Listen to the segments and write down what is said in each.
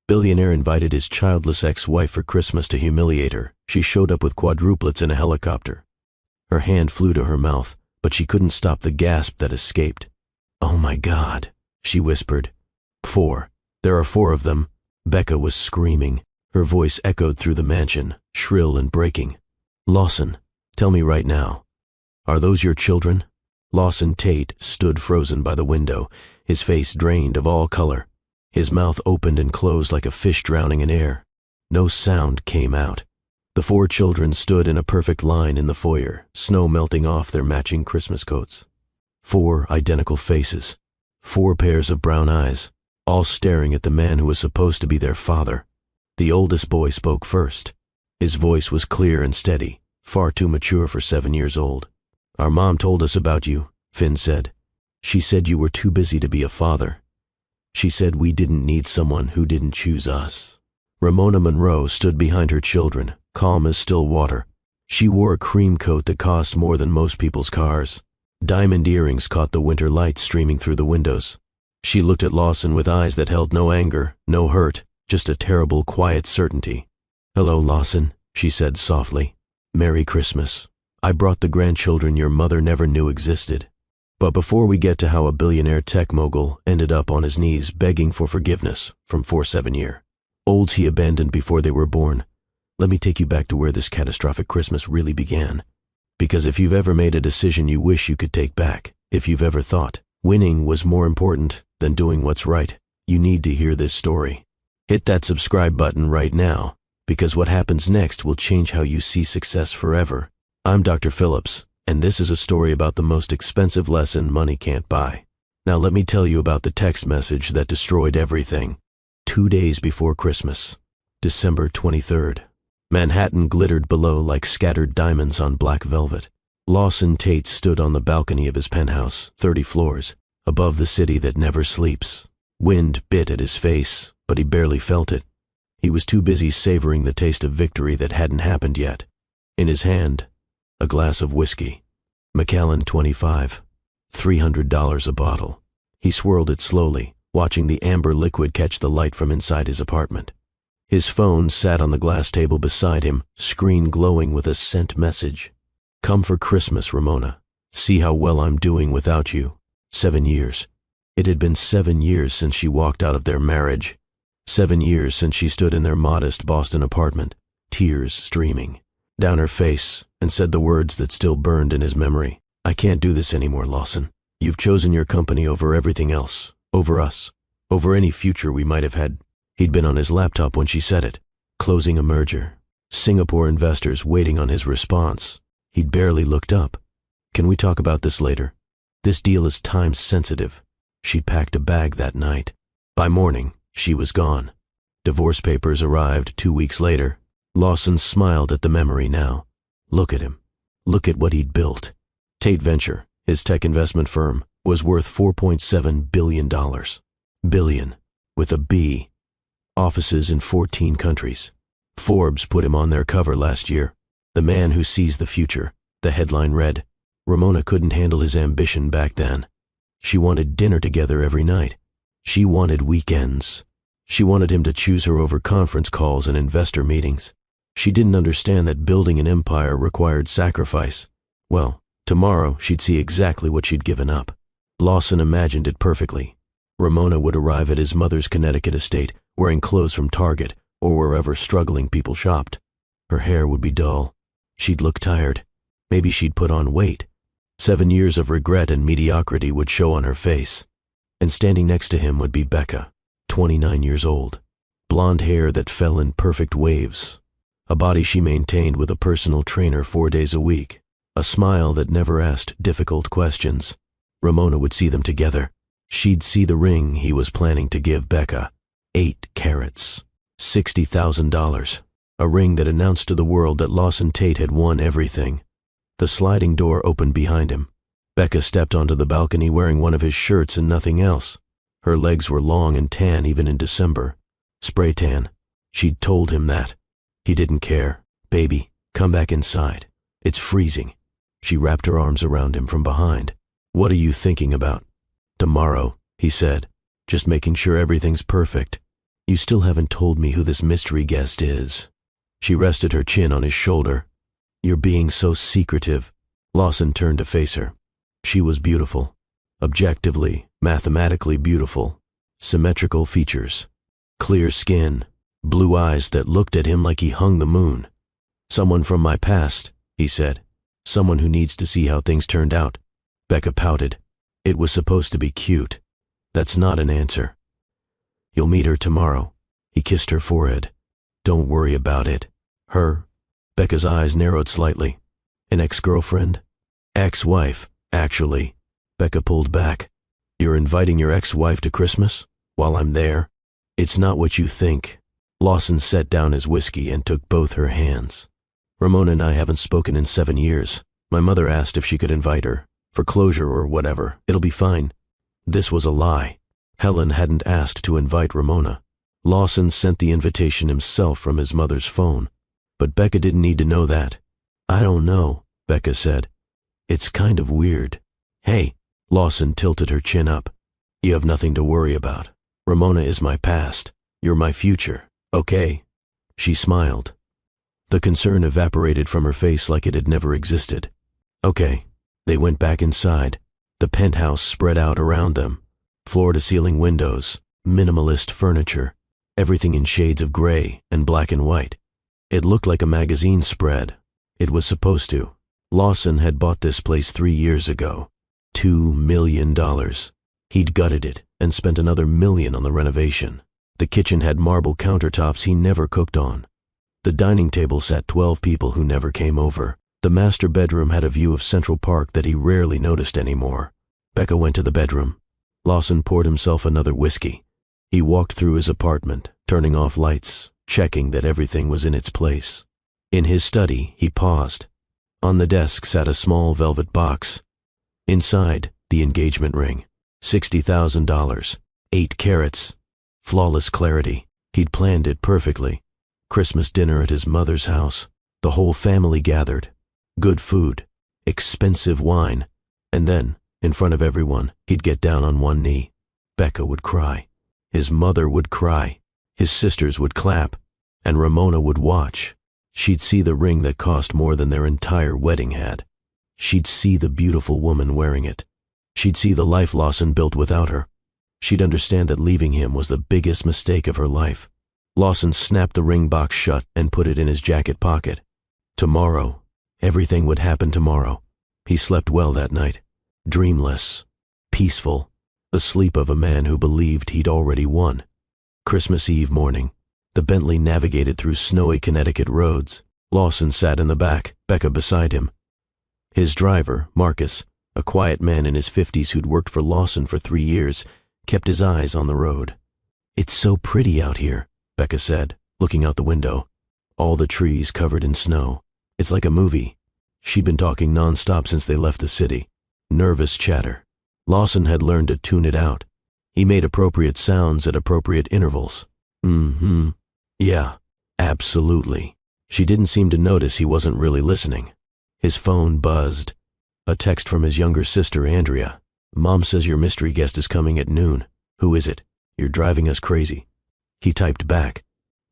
Billionaire invited his childless ex-wife for Christmas to humiliate her. She showed up with quadruplets in a helicopter. Her hand flew to her mouth, but she couldn't stop the gasp that escaped. "Oh my God," she whispered. "Four. There are 4 of them." Becca was screaming. Her voice echoed through the mansion, shrill and breaking. "Lawson, tell me right now. Are those your children?" Lawson Tate stood frozen by the window, his face drained of all color. His mouth opened and closed like a fish drowning in air. No sound came out. The 4 children stood in a perfect line in the foyer, snow melting off their matching Christmas coats. 4 identical faces, 4 pairs of brown eyes, all staring at the man who was supposed to be their father. The oldest boy spoke first. His voice was clear and steady, far too mature for 7 years old. "Our mom told us about you," Finn said. "She said you were too busy to be a father. She said we didn't need someone who didn't choose us." Ramona Monroe stood behind her children, calm as still water. She wore a cream coat that cost more than most people's cars. Diamond earrings caught the winter light streaming through the windows. She looked at Lawson with eyes that held no anger, no hurt, just a terrible, quiet certainty. "Hello, Lawson," she said softly. "Merry Christmas. I brought the grandchildren your mother never knew existed." But before we get to how a billionaire tech mogul ended up on his knees begging for forgiveness from 4-7-year-olds he abandoned before they were born, let me take you back to where this catastrophic Christmas really began. Because if you've ever made a decision you wish you could take back, if you've ever thought winning was more important than doing what's right, you need to hear this story. Hit that subscribe button right now, because what happens next will change how you see success forever. I'm Dr. Phillips, and this is a story about the most expensive lesson money can't buy. Now let me tell you about the text message that destroyed everything. 2 days before Christmas, December 23rd. Manhattan glittered below like scattered diamonds on black velvet. Lawson Tate stood on the balcony of his penthouse, 30 floors, above the city that never sleeps. Wind bit at his face, but he barely felt it. He was too busy savoring the taste of victory that hadn't happened yet. In his hand, a glass of whiskey. Macallan 25, $300 a bottle. He swirled it slowly, watching the amber liquid catch the light from inside his apartment. His phone sat on the glass table beside him, screen glowing with a sent message. "Come for Christmas, Ramona. See how well I'm doing without you. 7 years." It had been 7 years since she walked out of their marriage. 7 years since she stood in their modest Boston apartment, tears streaming down her face, and said the words that still burned in his memory. "I can't do this anymore, Lawson. You've chosen your company over everything else, over us, over any future we might have had." He'd been on his laptop when she said it, closing a merger. Singapore investors waiting on his response. He'd barely looked up. "Can we talk about this later? This deal is time sensitive." She packed a bag that night. By morning, she was gone. Divorce papers arrived 2 weeks later. Lawson smiled at the memory now. Look at him. Look at what he'd built. Tate Venture, his tech investment firm, was worth $4.7 billion. Billion, with a B. Offices in 14 countries. Forbes put him on their cover last year. "The man who sees the future," the headline read. Ramona couldn't handle his ambition back then. She wanted dinner together every night. She wanted weekends. She wanted him to choose her over conference calls and investor meetings. She didn't understand that building an empire required sacrifice. Well, tomorrow she'd see exactly what she'd given up. Lawson imagined it perfectly. Ramona would arrive at his mother's Connecticut estate, wearing clothes from Target or wherever struggling people shopped. Her hair would be dull. She'd look tired. Maybe she'd put on weight. 7 years of regret and mediocrity would show on her face. And standing next to him would be Becca, 29 years old. Blonde hair that fell in perfect waves. A body she maintained with a personal trainer 4 days a week. A smile that never asked difficult questions. Ramona would see them together. She'd see the ring he was planning to give Becca. 8 carats. $60,000. A ring that announced to the world that Lawson Tate had won everything. The sliding door opened behind him. Becca stepped onto the balcony wearing one of his shirts and nothing else. Her legs were long and tan even in December. Spray tan. She'd told him that. He didn't care. "Baby, come back inside. It's freezing." She wrapped her arms around him from behind. "What are you thinking about?" "Tomorrow," he said, "just making sure everything's perfect." You still haven't told me who this mystery guest is. She rested her chin on his shoulder. You're being so secretive. Lawson turned to face her. She was beautiful. Objectively, mathematically beautiful. Symmetrical features. Clear skin. Blue eyes that looked at him like he hung the moon. Someone from my past, he said. Someone who needs to see how things turned out. Becca pouted. It was supposed to be cute. That's not an answer. You'll meet her tomorrow. He kissed her forehead. Don't worry about it. Her? Becca's eyes narrowed slightly. An ex-girlfriend? Ex-wife, actually. Becca pulled back. You're inviting your ex-wife to Christmas? While I'm there? It's not what you think. Lawson set down his whiskey and took both her hands. Ramona and I haven't spoken in 7 years. My mother asked if she could invite her. For closure or whatever. It'll be fine. This was a lie. Helen hadn't asked to invite Ramona. Lawson sent the invitation himself from his mother's phone. But Becca didn't need to know that. I don't know, Becca said. It's kind of weird. Hey, Lawson tilted her chin up. You have nothing to worry about. Ramona is my past. You're my future, okay? She smiled. The concern evaporated from her face like it had never existed. Okay. They went back inside. The penthouse spread out around them. Floor-to-ceiling windows, minimalist furniture, everything in shades of gray and black and white. It looked like a magazine spread. It was supposed to. Lawson had bought this place 3 years ago. $2 million. He'd gutted it and spent another $1 million on the renovation. The kitchen had marble countertops he never cooked on. The dining table sat 12 people who never came over. The master bedroom had a view of Central Park that he rarely noticed anymore. Becca went to the bedroom. Lawson poured himself another whiskey. He walked through his apartment, turning off lights, checking that everything was in its place. In his study, he paused. On the desk sat a small velvet box. Inside, the engagement ring. $60,000. 8 carats. Flawless clarity. He'd planned it perfectly. Christmas dinner at his mother's house. The whole family gathered. Good food. Expensive wine. And then, in front of everyone, he'd get down on one knee. Becca would cry. His mother would cry. His sisters would clap. And Ramona would watch. She'd see the ring that cost more than their entire wedding had. She'd see the beautiful woman wearing it. She'd see the life Lawson built without her. She'd understand that leaving him was the biggest mistake of her life. Lawson snapped the ring box shut and put it in his jacket pocket. Tomorrow. Everything would happen tomorrow. He slept well that night. Dreamless. Peaceful. The sleep of a man who believed he'd already won. Christmas Eve morning. The Bentley navigated through snowy Connecticut roads. Lawson sat in the back, Becca beside him. His driver, Marcus, a quiet man in his 50s who'd worked for Lawson for 3 years, kept his eyes on the road. It's so pretty out here, Becca said, looking out the window. All the trees covered in snow. It's like a movie. She'd been talking nonstop since they left the city. Nervous chatter. Lawson had learned to tune it out. He made appropriate sounds at appropriate intervals. Mm-hmm. Yeah, absolutely. She didn't seem to notice he wasn't really listening. His phone buzzed. A text from his younger sister, Andrea. Mom says your mystery guest is coming at noon. Who is it? You're driving us crazy. He typed back.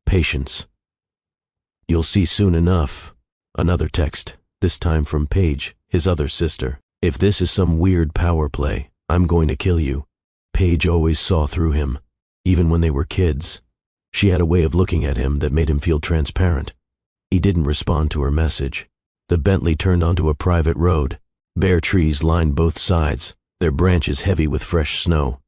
Patience. You'll see soon enough. Another text, this time from Paige, his other sister. If this is some weird power play, I'm going to kill you. Paige always saw through him, even when they were kids. She had a way of looking at him that made him feel transparent. He didn't respond to her message. The Bentley turned onto a private road. Bare trees lined both sides, their branches heavy with fresh snow.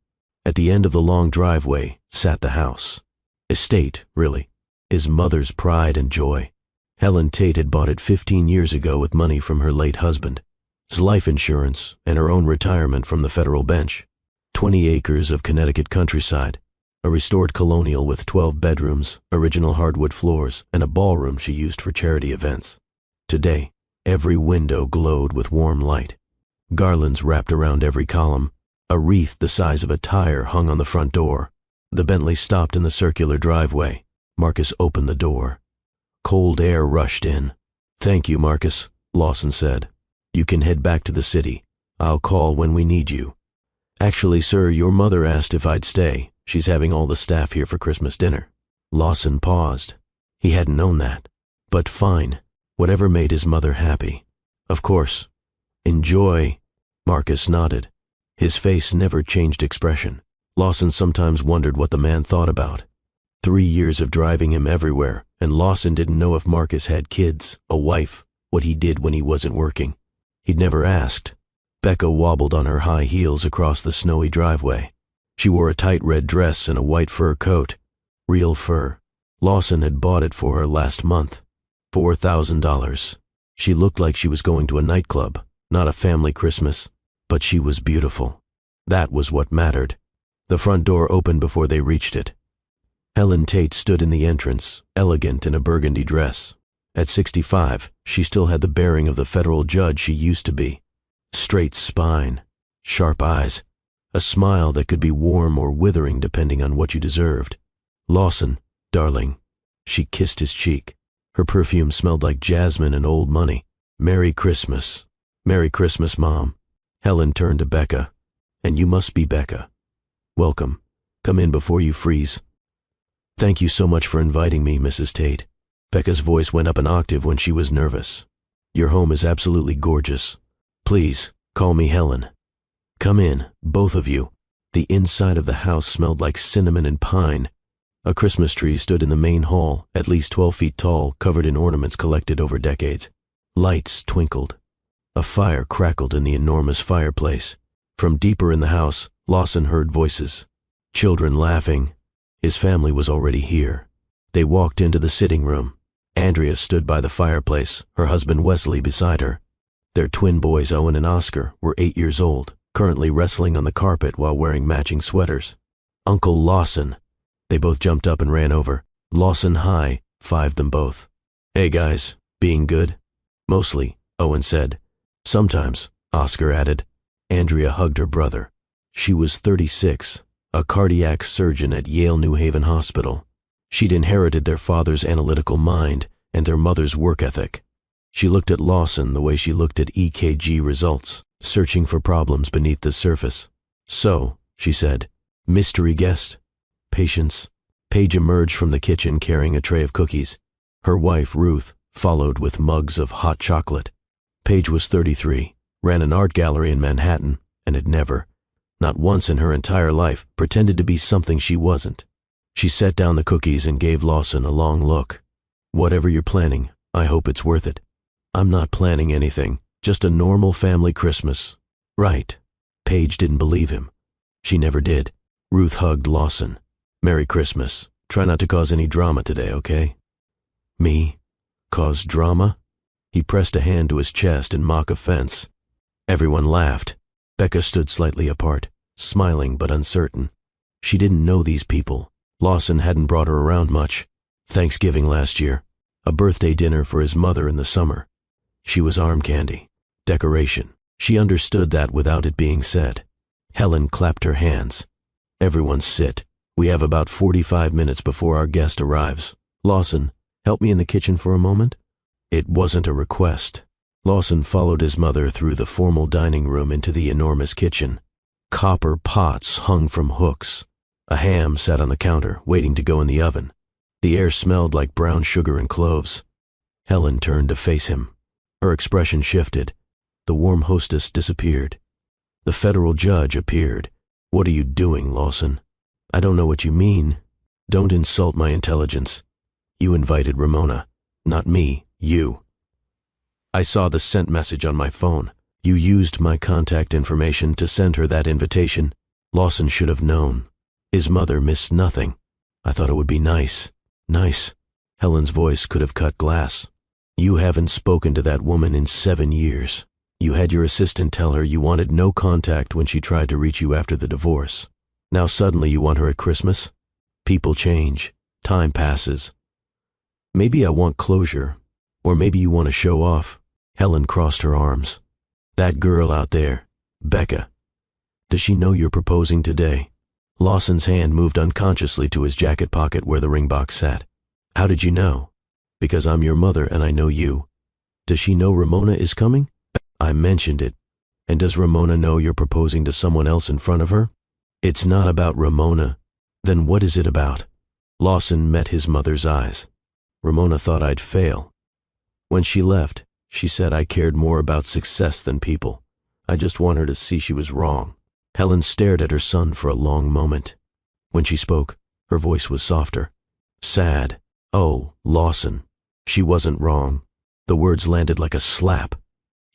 At the end of the long driveway sat the house. Estate, really. His mother's pride and joy. Helen Tate had bought it 15 years ago with money from her late husband, his life insurance, and her own retirement from the federal bench. 20 acres of Connecticut countryside, a restored colonial with 12 bedrooms, original hardwood floors, and a ballroom she used for charity events. Today, every window glowed with warm light. Garlands wrapped around every column. A wreath the size of a tire hung on the front door. The Bentley stopped in the circular driveway. Marcus opened the door. Cold air rushed in. Thank you, Marcus, Lawson said. You can head back to the city. I'll call when we need you. Actually, sir, your mother asked if I'd stay. She's having all the staff here for Christmas dinner. Lawson paused. He hadn't known that. But fine. Whatever made his mother happy. Of course. Enjoy. Marcus nodded. His face never changed expression. Lawson sometimes wondered what the man thought about. 3 years of driving him everywhere, and Lawson didn't know if Marcus had kids, a wife, what he did when he wasn't working. He'd never asked. Becca wobbled on her high heels across the snowy driveway. She wore a tight red dress and a white fur coat. Real fur. Lawson had bought it for her last month. $4,000. She looked like she was going to a nightclub, not a family Christmas, but she was beautiful. That was what mattered. The front door opened before they reached it. Helen Tate stood in the entrance, elegant in a burgundy dress. At 65, she still had the bearing of the federal judge she used to be. Straight spine, sharp eyes, a smile that could be warm or withering depending on what you deserved. Lawson, darling. She kissed his cheek. Her perfume smelled like jasmine and old money. Merry Christmas. Merry Christmas, Mom. Helen turned to Becca. And you must be Becca. Welcome. Come in before you freeze. Thank you so much for inviting me, Mrs. Tate. Becca's voice went up an octave when she was nervous. Your home is absolutely gorgeous. Please, call me Helen. Come in, both of you. The inside of the house smelled like cinnamon and pine. A Christmas tree stood in the main hall, at least 12 feet tall, covered in ornaments collected over decades. Lights twinkled. A fire crackled in the enormous fireplace. From deeper in the house, Lawson heard voices. Children laughing. His family was already here. They walked into the sitting room. Andrea stood by the fireplace, her husband Wesley beside her. Their twin boys, Owen and Oscar, were 8 years old, currently wrestling on the carpet while wearing matching sweaters. Uncle Lawson. They both jumped up and ran over. Lawson high, fived them both. Hey guys, being good? Mostly, Owen said. Sometimes, Oscar added. Andrea hugged her brother. She was 36, a cardiac surgeon at Yale New Haven Hospital. She'd inherited their father's analytical mind and their mother's work ethic. She looked at Lawson the way she looked at EKG results, searching for problems beneath the surface. So, she said, mystery guest? Patience. Paige emerged from the kitchen carrying a tray of cookies. Her wife, Ruth, followed with mugs of hot chocolate. Paige was 33, ran an art gallery in Manhattan, and had never, not once in her entire life, pretended to be something she wasn't. She set down the cookies and gave Lawson a long look. Whatever you're planning, I hope it's worth it. I'm not planning anything, just a normal family Christmas. Right. Paige didn't believe him. She never did. Ruth hugged Lawson. Merry Christmas. Try not to cause any drama today, okay? Me? Cause drama? He pressed a hand to his chest in mock offense. Everyone laughed. Becca stood slightly apart, smiling but uncertain. She didn't know these people. Lawson hadn't brought her around much. Thanksgiving last year. A birthday dinner for his mother in the summer. She was arm candy. Decoration. She understood that without it being said. Helen clapped her hands. Everyone sit. We have about 45 minutes before our guest arrives. Lawson, help me in the kitchen for a moment? It wasn't a request. Lawson followed his mother through the formal dining room into the enormous kitchen. Copper pots hung from hooks. A ham sat on the counter, waiting to go in the oven. The air smelled like brown sugar and cloves. Helen turned to face him. Her expression shifted. The warm hostess disappeared. The federal judge appeared. What are you doing, Lawson? I don't know what you mean. Don't insult my intelligence. You invited Ramona. Not me, you. I saw the sent message on my phone. You used my contact information to send her that invitation. Lawson should have known. His mother missed nothing. I thought it would be nice. Nice. Helen's voice could have cut glass. You haven't spoken to that woman in 7 years. You had your assistant tell her you wanted no contact when she tried to reach you after the divorce. Now suddenly you want her at Christmas? People change. Time passes. Maybe I want closure. Or maybe you want to show off. Helen crossed her arms. That girl out there, Becca. Does she know you're proposing today? Lawson's hand moved unconsciously to his jacket pocket where the ring box sat. How did you know? Because I'm your mother and I know you. Does she know Ramona is coming? I mentioned it. And does Ramona know you're proposing to someone else in front of her? It's not about Ramona. Then what is it about? Lawson met his mother's eyes. Ramona thought I'd fail. When she left, she said I cared more about success than people. I just want her to see she was wrong. Helen stared at her son for a long moment. When she spoke, her voice was softer. Sad. Oh, Lawson. She wasn't wrong. The words landed like a slap.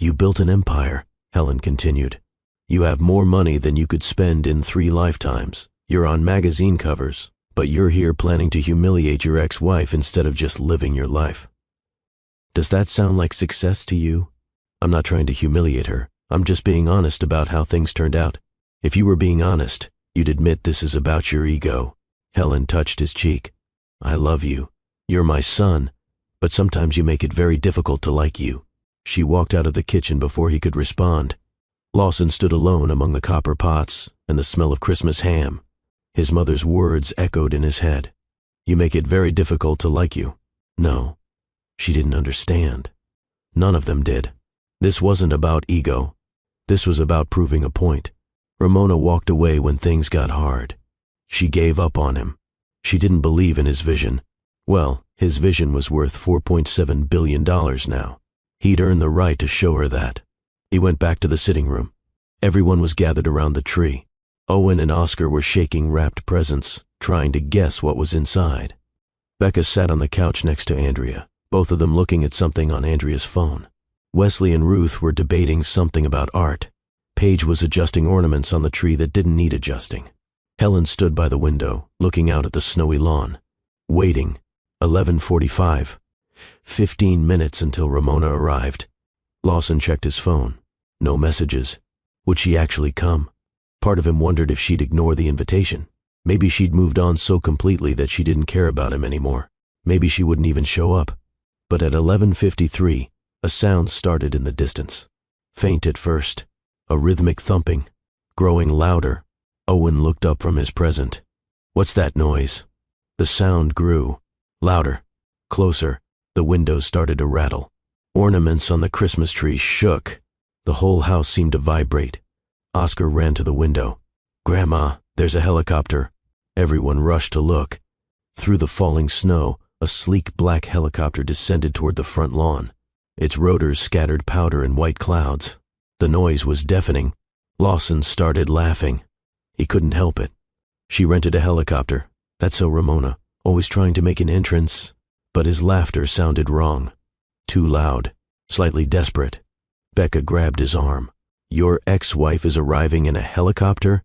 You built an empire, Helen continued. You have more money than you could spend in 3 lifetimes. You're on magazine covers, but you're here planning to humiliate your ex-wife instead of just living your life. Does that sound like success to you? I'm not trying to humiliate her. I'm just being honest about how things turned out. If you were being honest, you'd admit this is about your ego. Helen touched his cheek. I love you. You're my son, but sometimes you make it very difficult to like you. She walked out of the kitchen before he could respond. Lawson stood alone among the copper pots and the smell of Christmas ham. His mother's words echoed in his head. You make it very difficult to like you. No. She didn't understand. None of them did. This wasn't about ego. This was about proving a point. Ramona walked away when things got hard. She gave up on him. She didn't believe in his vision. Well, his vision was worth $4.7 billion now. He'd earned the right to show her that. He went back to the sitting room. Everyone was gathered around the tree. Owen and Oscar were shaking wrapped presents, trying to guess what was inside. Becca sat on the couch next to Andrea, both of them looking at something on Andrea's phone. Wesley and Ruth were debating something about art. Paige was adjusting ornaments on the tree that didn't need adjusting. Helen stood by the window, looking out at the snowy lawn. Waiting. 11:45. 15 minutes until Ramona arrived. Lawson checked his phone. No messages. Would she actually come? Part of him wondered if she'd ignore the invitation. Maybe she'd moved on so completely that she didn't care about him anymore. Maybe she wouldn't even show up. But at 11:53, a sound started in the distance. Faint at first. A rhythmic thumping. Growing louder. Owen looked up from his present. What's that noise? The sound grew. Louder. Closer. The windows started to rattle. Ornaments on the Christmas tree shook. The whole house seemed to vibrate. Oscar ran to the window. Grandma, there's a helicopter. Everyone rushed to look. Through the falling snow, a sleek black helicopter descended toward the front lawn. Its rotors scattered powder and white clouds. The noise was deafening. Lawson started laughing. He couldn't help it. She rented a helicopter. That's so Ramona, always trying to make an entrance. But his laughter sounded wrong. Too loud. Slightly desperate. Becca grabbed his arm. Your ex-wife is arriving in a helicopter?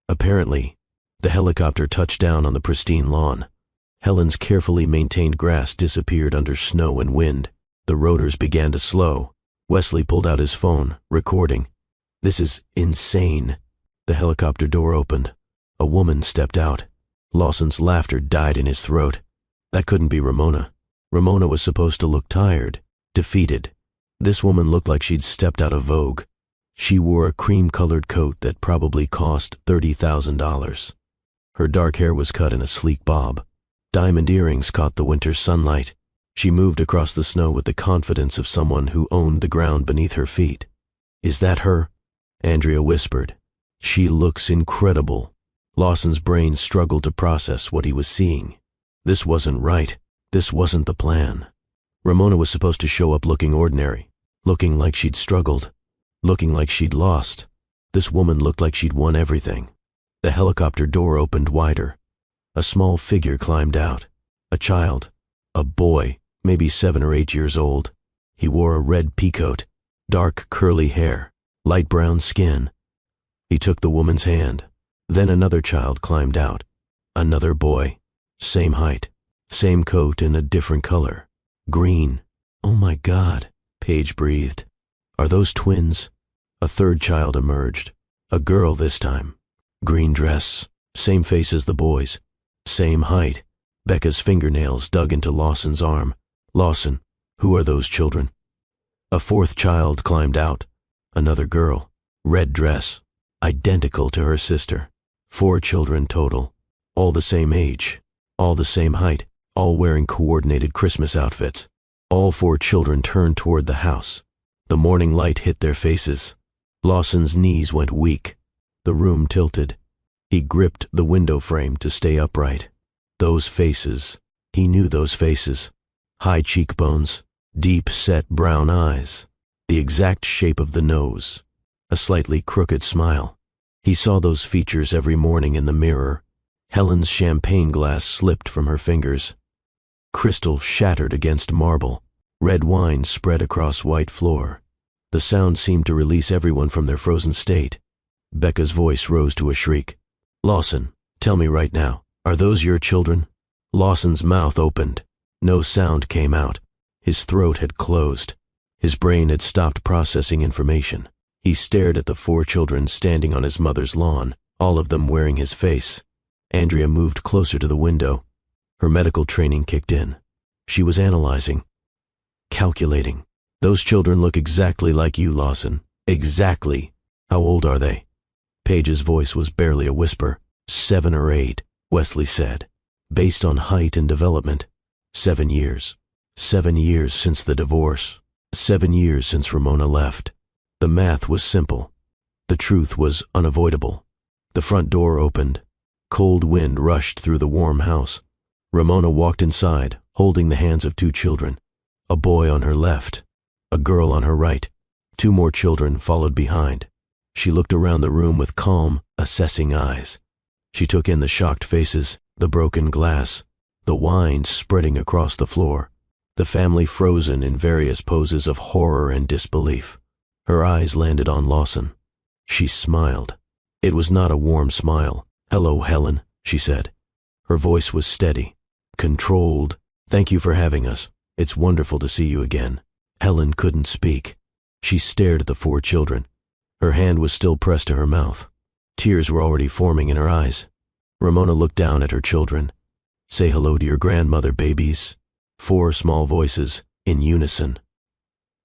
Apparently. The helicopter touched down on the pristine lawn. Helen's carefully maintained grass disappeared under snow and wind. The rotors began to slow. Wesley pulled out his phone, recording. This is insane. The helicopter door opened. A woman stepped out. Lawson's laughter died in his throat. That couldn't be Ramona. Ramona was supposed to look tired, defeated. This woman looked like she'd stepped out of Vogue. She wore a cream-colored coat that probably cost $30,000. Her dark hair was cut in a sleek bob. Diamond earrings caught the winter sunlight. She moved across the snow with the confidence of someone who owned the ground beneath her feet. Is that her? Andrea whispered. She looks incredible. Lawson's brain struggled to process what he was seeing. This wasn't right. This wasn't the plan. Ramona was supposed to show up looking ordinary, looking like she'd struggled, looking like she'd lost. This woman looked like she'd won everything. The helicopter door opened wider. A small figure climbed out. A child. A boy, maybe 7 or 8 years old. He wore a red peacoat, dark curly hair, light brown skin. He took the woman's hand. Then another child climbed out. Another boy. Same height. Same coat in a different color. Green. Oh my God, Paige breathed. Are those twins? A third child emerged. A girl this time. Green dress. Same face as the boys. Same height. Becca's fingernails dug into Lawson's arm. Lawson, who are those children? A fourth child climbed out. Another girl. Red dress. Identical to her sister. 4 children total. All the same age. All the same height. All wearing coordinated Christmas outfits. All 4 children turned toward the house. The morning light hit their faces. Lawson's knees went weak. The room tilted. He gripped the window frame to stay upright. Those faces, he knew those faces. High cheekbones, deep-set brown eyes, the exact shape of the nose, a slightly crooked smile. He saw those features every morning in the mirror. Helen's champagne glass slipped from her fingers. Crystal shattered against marble. Red wine spread across white floor. The sound seemed to release everyone from their frozen state. Becca's voice rose to a shriek. "Lawson, tell me right now, are those your children?" Lawson's mouth opened. No sound came out. His throat had closed. His brain had stopped processing information. He stared at the 4 children standing on his mother's lawn, all of them wearing his face. Andrea moved closer to the window. Her medical training kicked in. She was analyzing, calculating. "Those children look exactly like you, Lawson. Exactly. How old are they?" Paige's voice was barely a whisper. 7 or 8, Wesley said. "Based on height and development, 7 years. 7 years since the divorce. 7 years since Ramona left." The math was simple. The truth was unavoidable. The front door opened. Cold wind rushed through the warm house. Ramona walked inside, holding the hands of 2 children. A boy on her left, a girl on her right. 2 more children followed behind. She looked around the room with calm, assessing eyes. She took in the shocked faces, the broken glass, the wine spreading across the floor, the family frozen in various poses of horror and disbelief. Her eyes landed on Lawson. She smiled. It was not a warm smile. "Hello, Helen," she said. Her voice was steady, controlled. "Thank you for having us. It's wonderful to see you again." Helen couldn't speak. She stared at the 4 children. Her hand was still pressed to her mouth. Tears were already forming in her eyes. Ramona looked down at her children. "Say hello to your grandmother, babies." 4 small voices, in unison.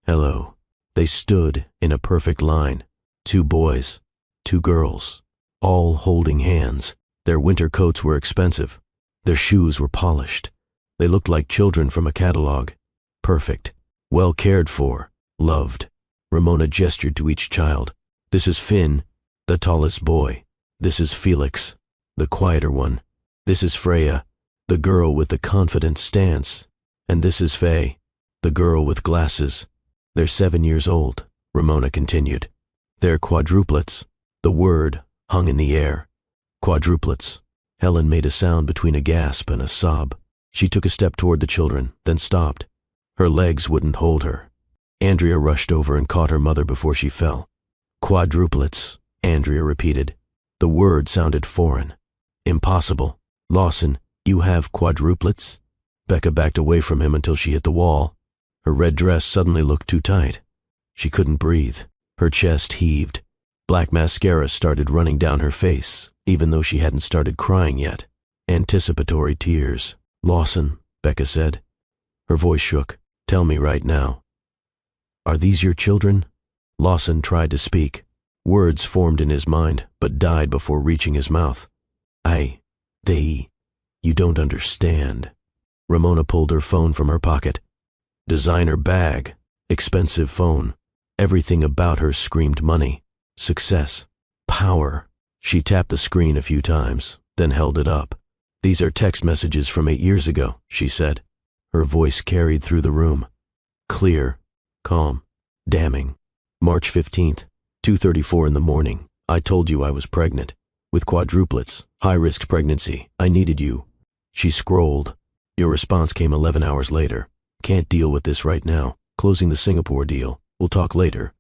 "Hello." They stood in a perfect line. 2 boys, 2 girls, all holding hands. Their winter coats were expensive. Their shoes were polished. They looked like children from a catalog. Perfect, well cared for, loved. Ramona gestured to each child. "This is Finn, the tallest boy. This is Felix, the quieter one. This is Freya, the girl with the confident stance. And this is Faye, the girl with glasses. They're 7 years old," Ramona continued. "They're quadruplets." The word hung in the air. Quadruplets. Helen made a sound between a gasp and a sob. She took a step toward the children, then stopped. Her legs wouldn't hold her. Andrea rushed over and caught her mother before she fell. "Quadruplets," Andrea repeated. The word sounded foreign. "Impossible. Lawson, you have quadruplets?" Becca backed away from him until she hit the wall. Her red dress suddenly looked too tight. She couldn't breathe. Her chest heaved. Black mascara started running down her face, even though she hadn't started crying yet. Anticipatory tears. "Lawson," Becca said. Her voice shook. "Tell me right now. Are these your children?" Lawson tried to speak. Words formed in his mind, but died before reaching his mouth. You don't understand." Ramona pulled her phone from her pocket. Designer bag, expensive phone. Everything about her screamed money, success, power. She tapped the screen a few times, then held it up. "These are text messages from 8 years ago," she said. Her voice carried through the room. Clear, calm, damning. "March 15th, 2:34 in the morning. I told you I was pregnant. With quadruplets, high-risk pregnancy. I needed you." She scrolled. "Your response came 11 hours later. Can't deal with this right now. Closing the Singapore deal. We'll talk later."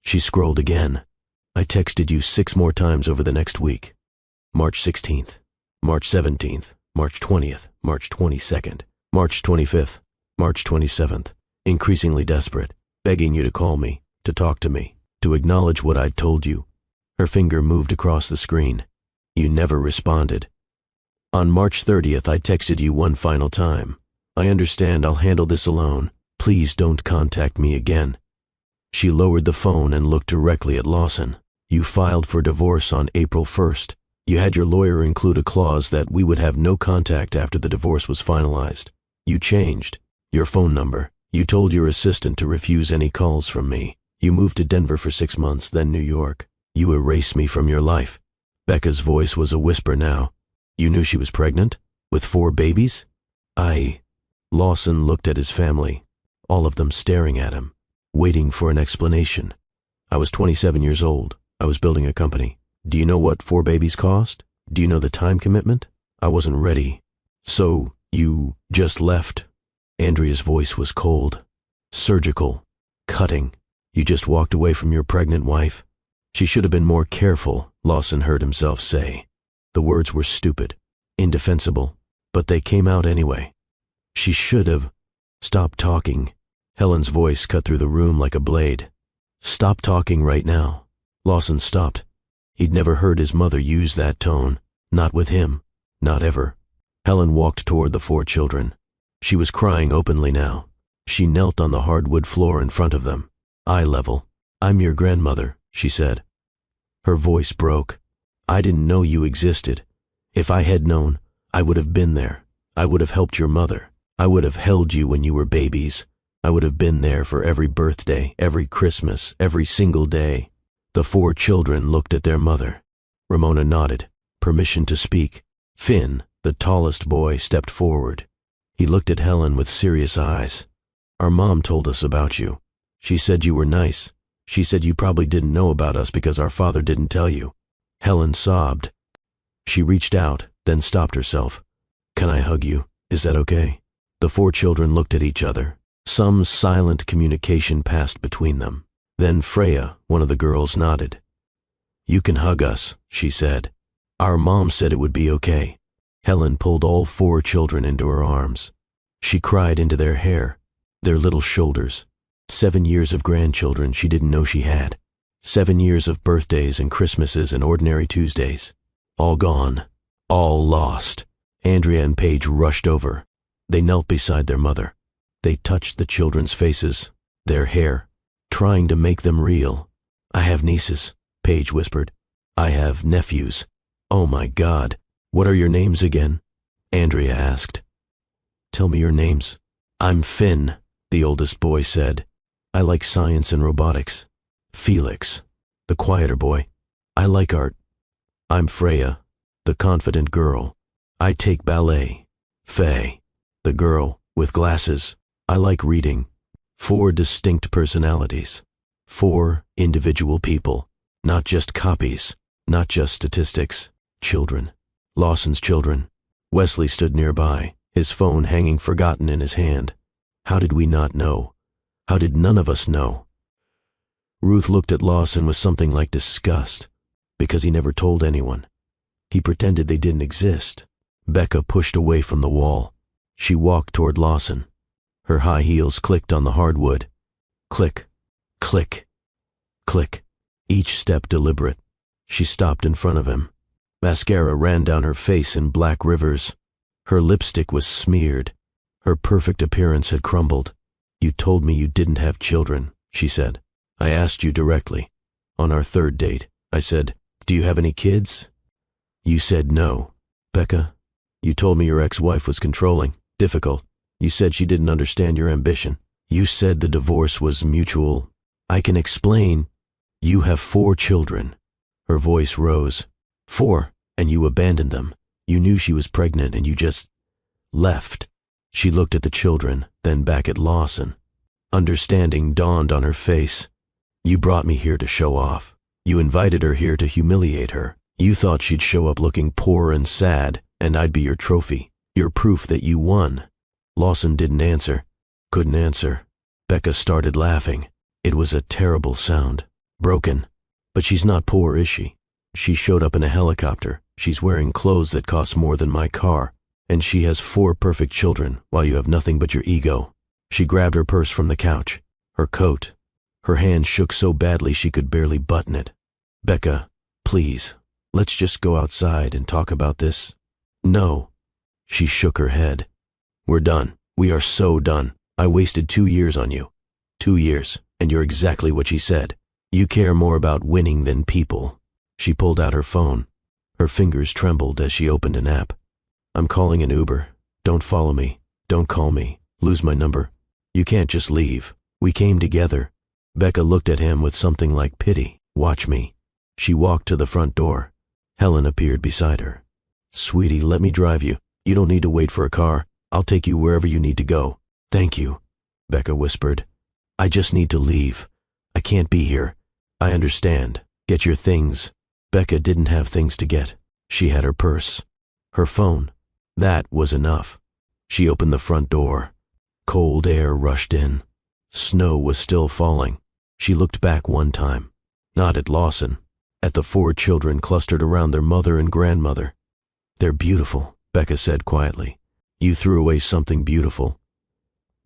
She scrolled again. "I texted you 6 more times over the next week. March 16th, March 17th, March 20th, March 22nd, March 25th, March 27th. Increasingly desperate, begging you to call me, to talk to me, to acknowledge what I'd told you." Her finger moved across the screen. "You never responded. On March 30th, I texted you one final time. I understand I'll handle this alone. Please don't contact me again." She lowered the phone and looked directly at Lawson. "You filed for divorce on April 1st. You had your lawyer include a clause that we would have no contact after the divorce was finalized. You changed your phone number. You told your assistant to refuse any calls from me. You moved to Denver for 6 months, then New York. You erased me from your life. Becca's voice was a whisper now. You knew she was pregnant? With 4 babies? Lawson looked at his family, all of them staring at him, waiting for an explanation. I was 27 years old. I was building a company. Do you know what 4 babies cost? Do you know the time commitment? I wasn't ready. So, you just left? Andrea's voice was cold, surgical, cutting. You just walked away from your pregnant wife? She should have been more careful, Lawson heard himself say. The words were stupid, indefensible, but they came out anyway. She should have. Stop talking. Helen's voice cut through the room like a blade. Stop talking right now. Lawson stopped. He'd never heard his mother use that tone. Not with him. Not ever. Helen walked toward the 4 children. She was crying openly now. She knelt on the hardwood floor in front of them, eye level. I'm your grandmother, she said. Her voice broke. I didn't know you existed. If I had known, I would have been there. I would have helped your mother. I would have held you when you were babies. I would have been there for every birthday, every Christmas, every single day. The 4 children looked at their mother. Ramona nodded. Permission to speak. Finn, the tallest boy, stepped forward. He looked at Helen with serious eyes. Our mom told us about you. She said you were nice. She said you probably didn't know about us because our father didn't tell you. Helen sobbed. She reached out, then stopped herself. Can I hug you? Is that okay? The 4 children looked at each other. Some silent communication passed between them. Then Freya, one of the girls, nodded. You can hug us, she said. Our mom said it would be okay. Helen pulled all 4 children into her arms. She cried into their hair, their little shoulders. 7 years of grandchildren she didn't know she had. 7 years of birthdays and Christmases and ordinary Tuesdays. All gone. All lost. Andrea and Paige rushed over. They knelt beside their mother. They touched the children's faces, their hair, trying to make them real. I have nieces, Paige whispered. I have nephews. Oh my God, what are your names again? Andrea asked. Tell me your names. I'm Finn, the oldest boy said. I like science and robotics. Felix, the quieter boy. I like art. I'm Freya, the confident girl. I take ballet. Faye, the girl with glasses. I like reading. 4 distinct personalities. 4 individual people. Not just copies. Not just statistics. Children. Lawson's children. Wesley stood nearby, his phone hanging forgotten in his hand. How did we not know? How did none of us know? Ruth looked at Lawson with something like disgust, because he never told anyone. He pretended they didn't exist. Becca pushed away from the wall. She walked toward Lawson. Her high heels clicked on the hardwood. Click, click, click, each step deliberate. She stopped in front of him. Mascara ran down her face in black rivers. Her lipstick was smeared. Her perfect appearance had crumbled. You told me you didn't have children, she said. I asked you directly. On our 3rd date, I said, do you have any kids? You said no. Becca, you told me your ex-wife was controlling, difficult. You said she didn't understand your ambition. You said the divorce was mutual. I can explain. You have 4 children. Her voice rose. 4, and you abandoned them. You knew she was pregnant and you just left. She looked at the children, then back at Lawson. Understanding dawned on her face. You brought me here to show off. You invited her here to humiliate her. You thought she'd show up looking poor and sad, and I'd be your trophy, your proof that you won. Lawson didn't answer. Couldn't answer. Becca started laughing. It was a terrible sound. Broken. But she's not poor, is she? She showed up in a helicopter. She's wearing clothes that cost more than my car. And she has 4 perfect children, while you have nothing but your ego. She grabbed her purse from the couch. Her coat. Her hand shook so badly she could barely button it. Becca, please, let's just go outside and talk about this. No. She shook her head. We're done. We are so done. I wasted 2 years on you. 2 years, and you're exactly what she said. You care more about winning than people. She pulled out her phone. Her fingers trembled as she opened an app. I'm calling an Uber. Don't follow me. Don't call me. Lose my number. You can't just leave. We came together. Becca looked at him with something like pity. Watch me. She walked to the front door. Helen appeared beside her. "Sweetie, let me drive you. You don't need to wait for a car. I'll take you wherever you need to go." "Thank you," Becca whispered. "I just need to leave. I can't be here." "I understand. Get your things." Becca didn't have things to get. She had her purse. Her phone. That was enough. She opened the front door. Cold air rushed in. Snow was still falling. She looked back one time. Not at Lawson. At the 4 children clustered around their mother and grandmother. "They're beautiful," Becca said quietly. "You threw away something beautiful.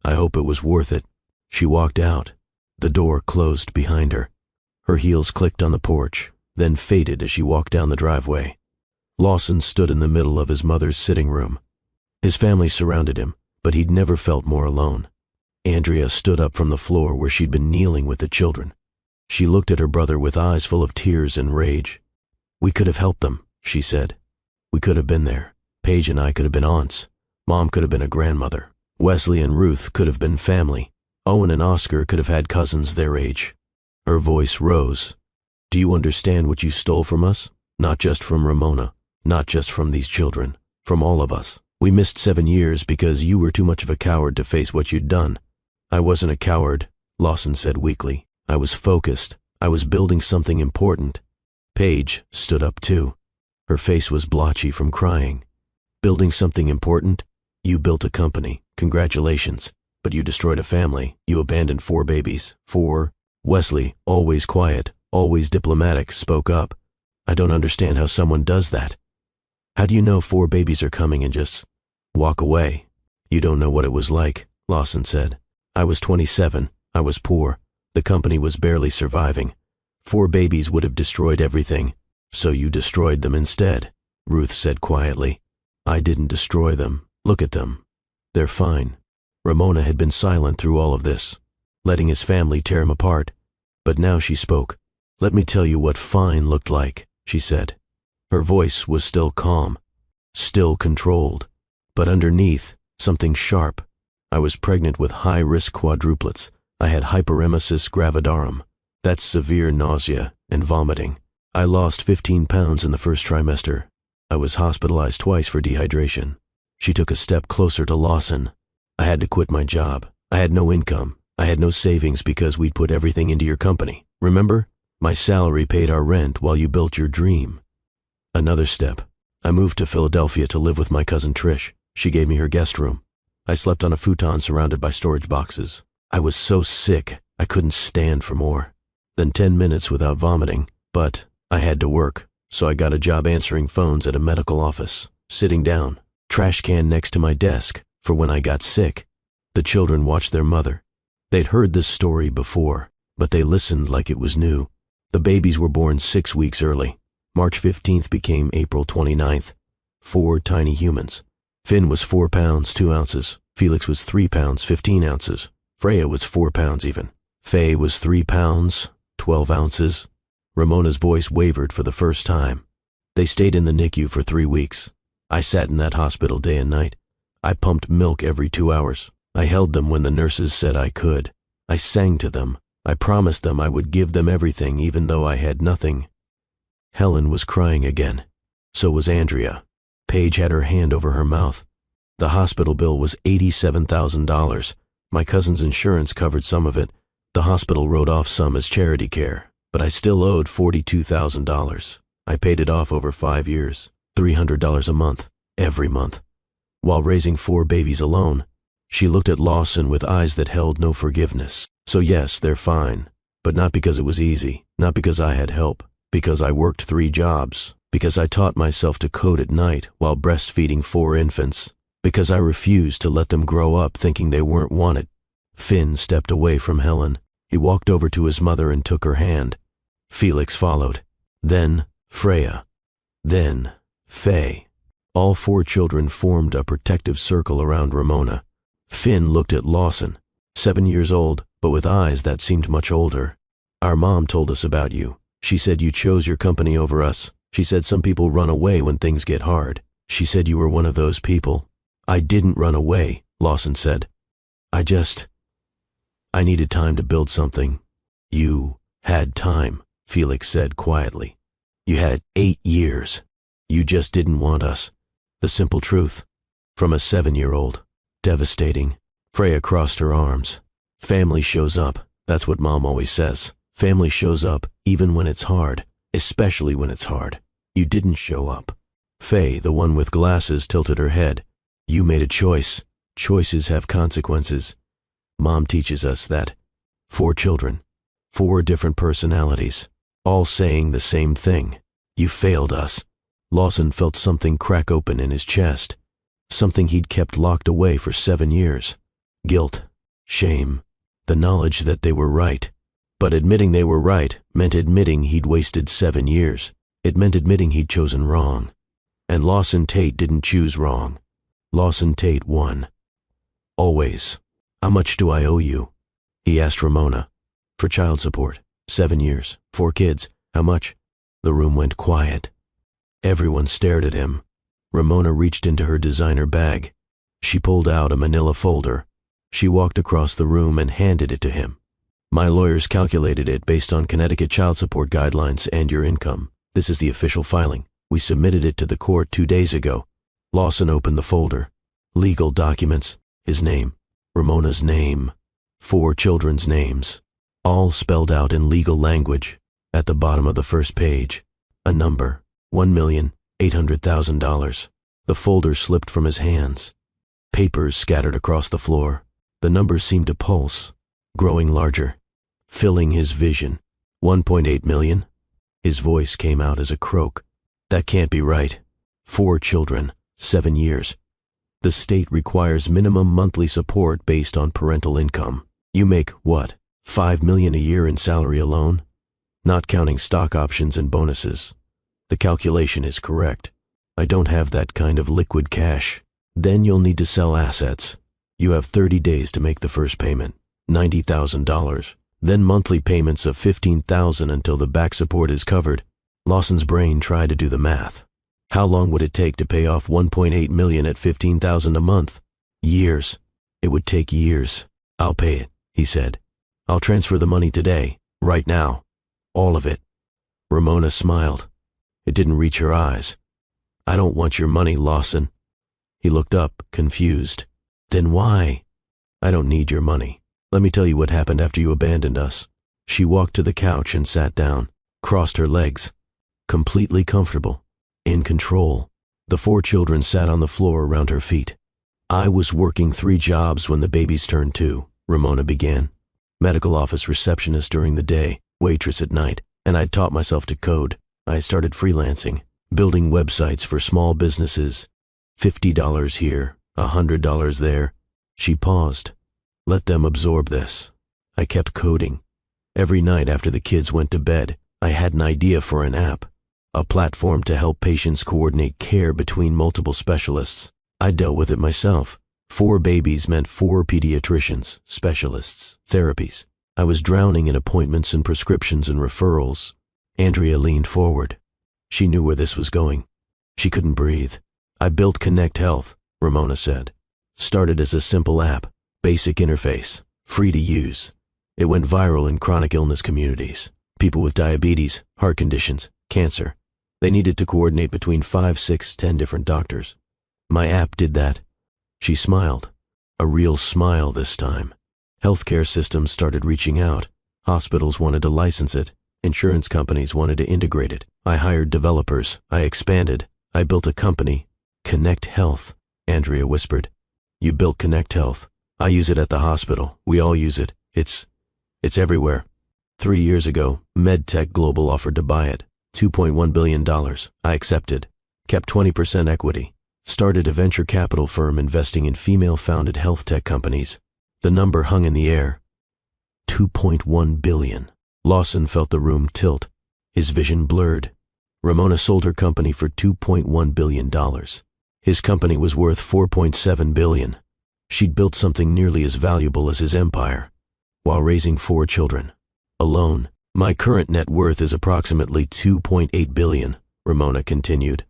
I hope it was worth it." She walked out. The door closed behind her. Her heels clicked on the porch, then faded as she walked down the driveway. Lawson stood in the middle of his mother's sitting room. His family surrounded him, but he'd never felt more alone. Andrea stood up from the floor where she'd been kneeling with the children. She looked at her brother with eyes full of tears and rage. "We could have helped them," she said. "We could have been there. Paige and I could have been aunts. Mom could have been a grandmother. Wesley and Ruth could have been family. Owen and Oscar could have had cousins their age." Her voice rose. "Do you understand what you stole from us? Not just from Ramona, not just from these children, from all of us. We missed 7 years because you were too much of a coward to face what you'd done." "I wasn't a coward," Lawson said weakly. "I was focused. I was building something important." Paige stood up too. Her face was blotchy from crying. "Building something important? You built a company. Congratulations. But you destroyed a family. You abandoned 4 babies. 4. Wesley, always quiet, always diplomatic, spoke up. "I don't understand how someone does that. How do you know 4 babies are coming and just walk away?" "You don't know what it was like," Lawson said. "I was 27. I was poor. The company was barely surviving. 4 babies would have destroyed everything. So you destroyed them instead," Ruth said quietly. "I didn't destroy them. Look at them. They're fine." Ramona had been silent through all of this, letting his family tear him apart. But now she spoke. "Let me tell you what fine looked like," she said. Her voice was still calm, still controlled, but underneath, something sharp. "I was pregnant with high-risk quadruplets. I had hyperemesis gravidarum. That's severe nausea and vomiting. I lost 15 pounds in the first trimester. I was hospitalized twice for dehydration." She took a step closer to Lawson. "I had to quit my job. I had no income. I had no savings because we'd put everything into your company. Remember? My salary paid our rent while you built your dream." Another step. "I moved to Philadelphia to live with my cousin Trish. She gave me her guest room. I slept on a futon surrounded by storage boxes. I was so sick, I couldn't stand for more. Then 10 minutes without vomiting, but I had to work, so I got a job answering phones at a medical office, sitting down, trash can next to my desk, for when I got sick." The children watched their mother. They'd heard this story before, but they listened like it was new. The babies were born 6 weeks early. March 15th became April 29th. 4 tiny humans. Finn was 4 pounds, 2 ounces. Felix was 3 pounds, 15 ounces. Freya was 4 pounds even. Faye was 3 pounds, 12 ounces. Ramona's voice wavered for the first time. They stayed in the NICU for 3 weeks. I sat in that hospital day and night. I pumped milk every 2 hours. I held them when the nurses said I could. I sang to them. I promised them I would give them everything even though I had nothing. Helen was crying again. So was Andrea. Paige had her hand over her mouth. The hospital bill was $87,000. My cousin's insurance covered some of it. The hospital wrote off some as charity care, but I still owed $42,000. I paid it off over 5 years, $300 a month, every month. While raising 4 babies alone, she looked at Lawson with eyes that held no forgiveness. "So yes, they're fine, but not because it was easy, not because I had help, because I worked 3 jobs, because I taught myself to code at night while breastfeeding 4 infants, because I refused to let them grow up thinking they weren't wanted." Finn stepped away from Helen. He walked over to his mother and took her hand. Felix followed. Then Freya. Then Faye. All 4 children formed a protective circle around Ramona. Finn looked at Lawson, 7 years old, but with eyes that seemed much older. "Our mom told us about you. She said you chose your company over us. She said some people run away when things get hard. She said you were one of those people." "I didn't run away," Lawson said. I needed time to build something." "You had time," Felix said quietly. You had 8 years. You just didn't want us. The simple truth. From a 7-year-old. Devastating. Freya crossed her arms. Family shows up. That's what Mom always says. Family shows up even when it's hard, especially when it's hard. You didn't show up. Faye, the one with glasses, tilted her head. You made a choice. Choices have consequences. Mom teaches us that. 4 children. 4 different personalities. All saying the same thing. You failed us. Lawson felt something crack open in his chest. Something he'd kept locked away for 7 years. Guilt. Shame. The knowledge that they were right. But admitting they were right meant admitting he'd wasted 7 years. It meant admitting he'd chosen wrong. And Lawson Tate didn't choose wrong. Lawson Tate won. Always. How much do I owe you? He asked Ramona. For child support. 7 years. 4 kids. How much? The room went quiet. Everyone stared at him. Ramona reached into her designer bag. She pulled out a manila folder. She walked across the room and handed it to him. My lawyers calculated it based on Connecticut child support guidelines and your income. This is the official filing. We submitted it to the court 2 days ago. Lawson opened the folder. Legal documents. His name. Ramona's name. 4 children's names. All spelled out in legal language. At the bottom of the first page. A number. $1,800,000. The folder slipped from his hands. Papers scattered across the floor. The numbers seemed to pulse. Growing larger. Filling his vision. 1.8 million? His voice came out as a croak. That can't be right. 4 children. 7 years. The state requires minimum monthly support based on parental income. You make, what, $5 million a year in salary alone? Not counting stock options and bonuses. The calculation is correct. I don't have that kind of liquid cash. Then you'll need to sell assets. You have 30 days to make the first payment, $90,000. Then monthly payments of $15,000 until the back support is covered. Lawson's brain tried to do the math. How long would it take to pay off $1.8 million at $15,000 a month? Years. It would take years. I'll pay it, he said. I'll transfer the money today, right now. All of it. Ramona smiled. It didn't reach her eyes. I don't want your money, Lawson. He looked up, confused. Then why? I don't need your money. Let me tell you what happened after you abandoned us. She walked to the couch and sat down, crossed her legs. Completely comfortable. In control. The 4 children sat on the floor around her feet. I was working 3 jobs when the babies turned 2, Ramona began. Medical office receptionist during the day, waitress at night, and I'd taught myself to code. I started freelancing, building websites for small businesses. $50 here, $100 there. She paused. Let them absorb this. I kept coding. Every night after the kids went to bed, I had an idea for an app. A platform to help patients coordinate care between multiple specialists. I dealt with it myself. 4 babies meant 4 pediatricians, specialists, therapies. I was drowning in appointments and prescriptions and referrals. Andrea leaned forward. She knew where this was going. She couldn't breathe. I built Connect Health, Ramona said. Started as a simple app, basic interface, free to use. It went viral in chronic illness communities. People with diabetes, heart conditions, cancer. They needed to coordinate between 5, 6, 10 different doctors. My app did that. She smiled. A real smile this time. Healthcare systems started reaching out. Hospitals wanted to license it. Insurance companies wanted to integrate it. I hired developers. I expanded. I built a company. Connect Health, Andrea whispered. You built Connect Health. I use it at the hospital. We all use it. It's everywhere. 3 years ago, MedTech Global offered to buy it. $2.1 billion. I accepted. Kept 20% equity. Started a venture capital firm investing in female-founded health tech companies. The number hung in the air. $2.1 billion. Lawson felt the room tilt. His vision blurred. Ramona sold her company for $2.1 billion. His company was worth $4.7 billion. She'd built something nearly as valuable as his empire, while raising 4 children. Alone. My current net worth is approximately $2.8 billion, Ramona continued.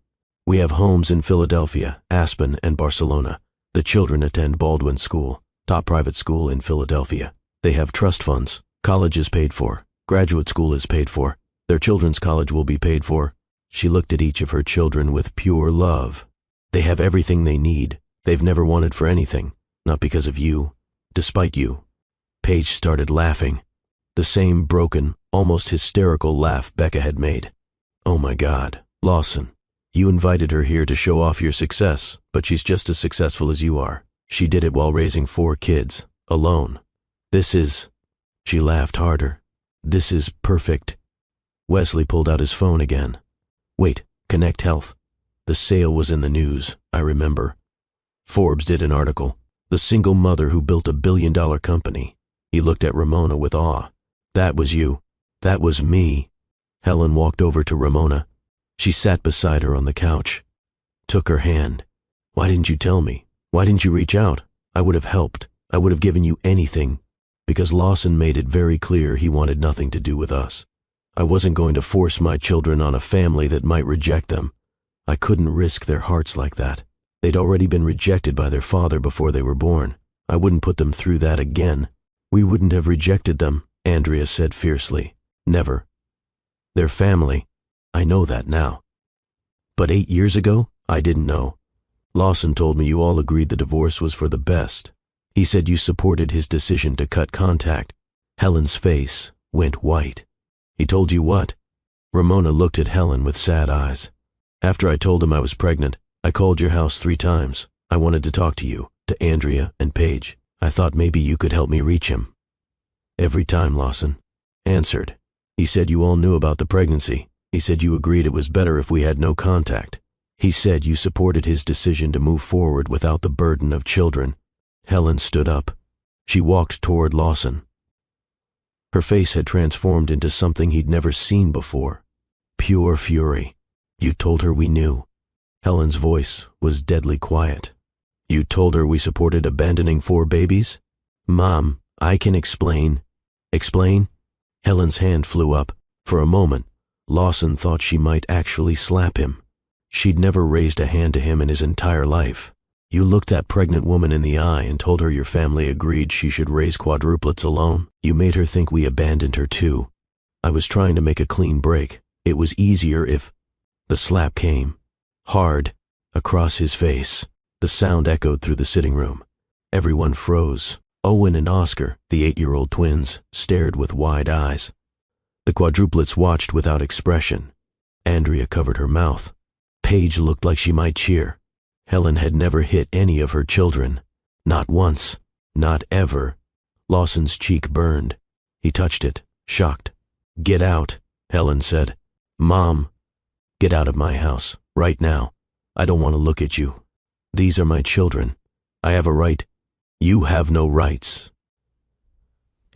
We have homes in Philadelphia, Aspen, and Barcelona. The children attend Baldwin School, top private school in Philadelphia. They have trust funds. College is paid for. Graduate school is paid for. Their children's college will be paid for. She looked at each of her children with pure love. They have everything they need. They've never wanted for anything, not because of you, despite you. Paige started laughing. The same broken, almost hysterical laugh Becca had made. Oh my God, Lawson. You invited her here to show off your success, but she's just as successful as you are. She did it while raising 4 kids, alone. She laughed harder. This is perfect. Wesley pulled out his phone again. Wait, Connect Health. The sale was in the news, I remember. Forbes did an article. The single mother who built a billion-dollar company. He looked at Ramona with awe. That was you. That was me. Helen walked over to Ramona. She sat beside her on the couch. Took her hand. Why didn't you tell me? Why didn't you reach out? I would have helped. I would have given you anything. Because Lawson made it very clear he wanted nothing to do with us. I wasn't going to force my children on a family that might reject them. I couldn't risk their hearts like that. They'd already been rejected by their father before they were born. I wouldn't put them through that again. We wouldn't have rejected them, Andrea said fiercely. Never. They're family. I know that now. But 8 years ago, I didn't know. Lawson told me you all agreed the divorce was for the best. He said you supported his decision to cut contact. Helen's face went white. He told you what? Ramona looked at Helen with sad eyes. After I told him I was pregnant, I called your house 3 times. I wanted to talk to you, to Andrea and Paige. I thought maybe you could help me reach him. Every time, Lawson answered. He said you all knew about the pregnancy. He said you agreed it was better if we had no contact. He said you supported his decision to move forward without the burden of children. Helen stood up. She walked toward Lawson. Her face had transformed into something he'd never seen before. Pure fury. You told her we knew. Helen's voice was deadly quiet. You told her we supported abandoning 4 babies? Mom, I can explain. Explain? Helen's hand flew up. For a moment, Lawson thought she might actually slap him. She'd never raised a hand to him in his entire life. You looked that pregnant woman in the eye and told her your family agreed she should raise quadruplets alone. You made her think we abandoned her too. I was trying to make a clean break. It was easier if... The slap came. Hard. Across his face. The sound echoed through the sitting room. Everyone froze. Owen and Oscar, the 8-year-old twins, stared with wide eyes. The quadruplets watched without expression. Andrea covered her mouth. Paige looked like she might cheer. Helen had never hit any of her children. Not once. Not ever. Lawson's cheek burned. He touched it, shocked. Get out, Helen said. Mom, get out of my house, right now. I don't want to look at you. These are my children. I have a right. You have no rights.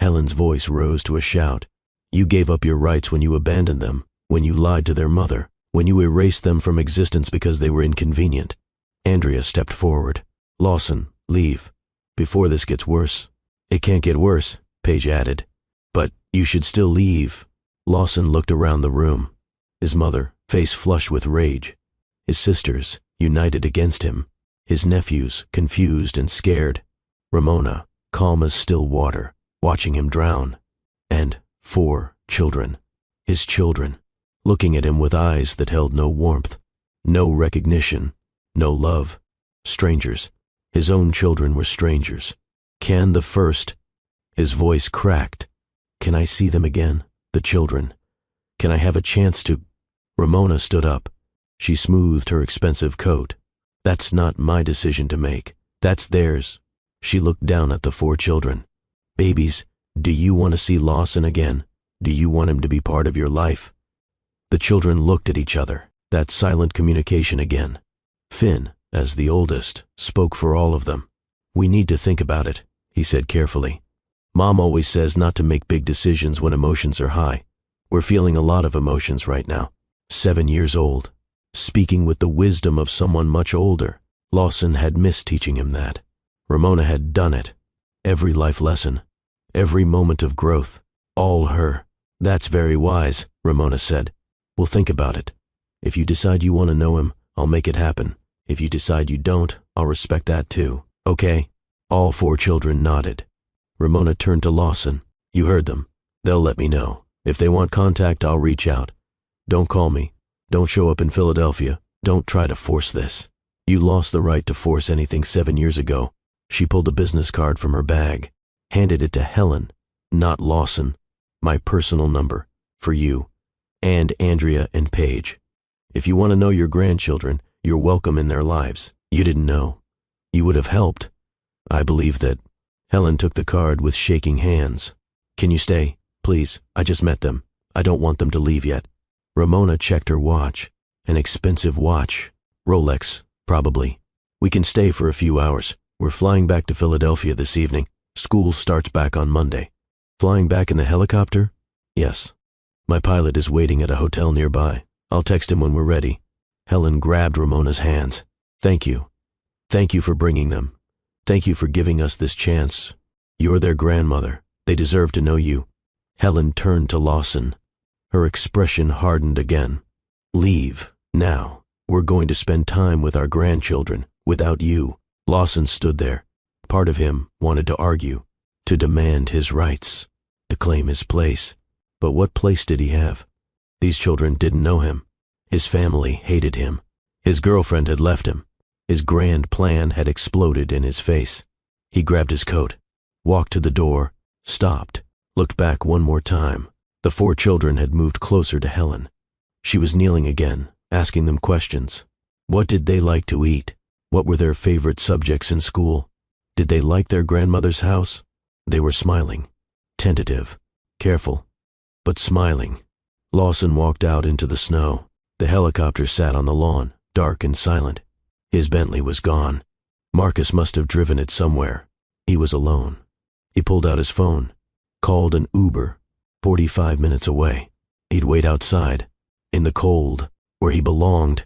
Helen's voice rose to a shout. You gave up your rights when you abandoned them, when you lied to their mother, when you erased them from existence because they were inconvenient. Andrea stepped forward. Lawson, leave. Before this gets worse. It can't get worse, Paige added. But you should still leave. Lawson looked around the room. His mother, face flushed with rage. His sisters, united against him. His nephews, confused and scared. Ramona, calm as still water, watching him drown. And 4 children. His children, looking at him with eyes that held no warmth, no recognition, no love. Strangers. His own children were strangers. Can the first... His voice cracked. Can I see them again, the children? Can I have a chance to... Ramona stood up. She smoothed her expensive coat. That's not my decision to make. That's theirs. She looked down at the 4 children. Babies, do you want to see Lawson again? Do you want him to be part of your life? The children looked at each other. That silent communication again. Finn, as the oldest, spoke for all of them. We need to think about it, he said carefully. Mom always says not to make big decisions when emotions are high. We're feeling a lot of emotions right now. 7 years old. Speaking with the wisdom of someone much older. Lawson had missed teaching him that. Ramona had done it. Every life lesson. Every moment of growth. All her. That's very wise, Ramona said. We'll think about it. If you decide you want to know him, I'll make it happen. If you decide you don't, I'll respect that too. Okay? All 4 children nodded. Ramona turned to Lawson. You heard them. They'll let me know. If they want contact, I'll reach out. Don't call me. Don't show up in Philadelphia. Don't try to force this. You lost the right to force anything 7 years ago. She pulled a business card from her bag, handed it to Helen, not Lawson. My personal number, for you, and Andrea and Paige. If you want to know your grandchildren, you're welcome in their lives. You didn't know. You would have helped. I believe that. Helen took the card with shaking hands. Can you stay? Please, I just met them. I don't want them to leave yet. Ramona checked her watch. An expensive watch. Rolex, probably. We can stay for a few hours. We're flying back to Philadelphia this evening. School starts back on Monday. Flying back in the helicopter? Yes. My pilot is waiting at a hotel nearby. I'll text him when we're ready. Helen grabbed Ramona's hands. Thank you. Thank you for bringing them. Thank you for giving us this chance. You're their grandmother. They deserve to know you. Helen turned to Lawson. Her expression hardened again. Leave, now. We're going to spend time with our grandchildren, without you. Lawson stood there. Part of him wanted to argue, to demand his rights, to claim his place. But what place did he have? These children didn't know him. His family hated him. His girlfriend had left him. His grand plan had exploded in his face. He grabbed his coat, walked to the door, stopped, looked back one more time. The 4 children had moved closer to Helen. She was kneeling again, asking them questions. What did they like to eat? What were their favorite subjects in school? Did they like their grandmother's house? They were smiling, tentative, careful, but smiling. Lawson walked out into the snow. The helicopter sat on the lawn, dark and silent. His Bentley was gone. Marcus must have driven it somewhere. He was alone. He pulled out his phone, called an Uber, 45 minutes away. He'd wait outside, in the cold, where he belonged.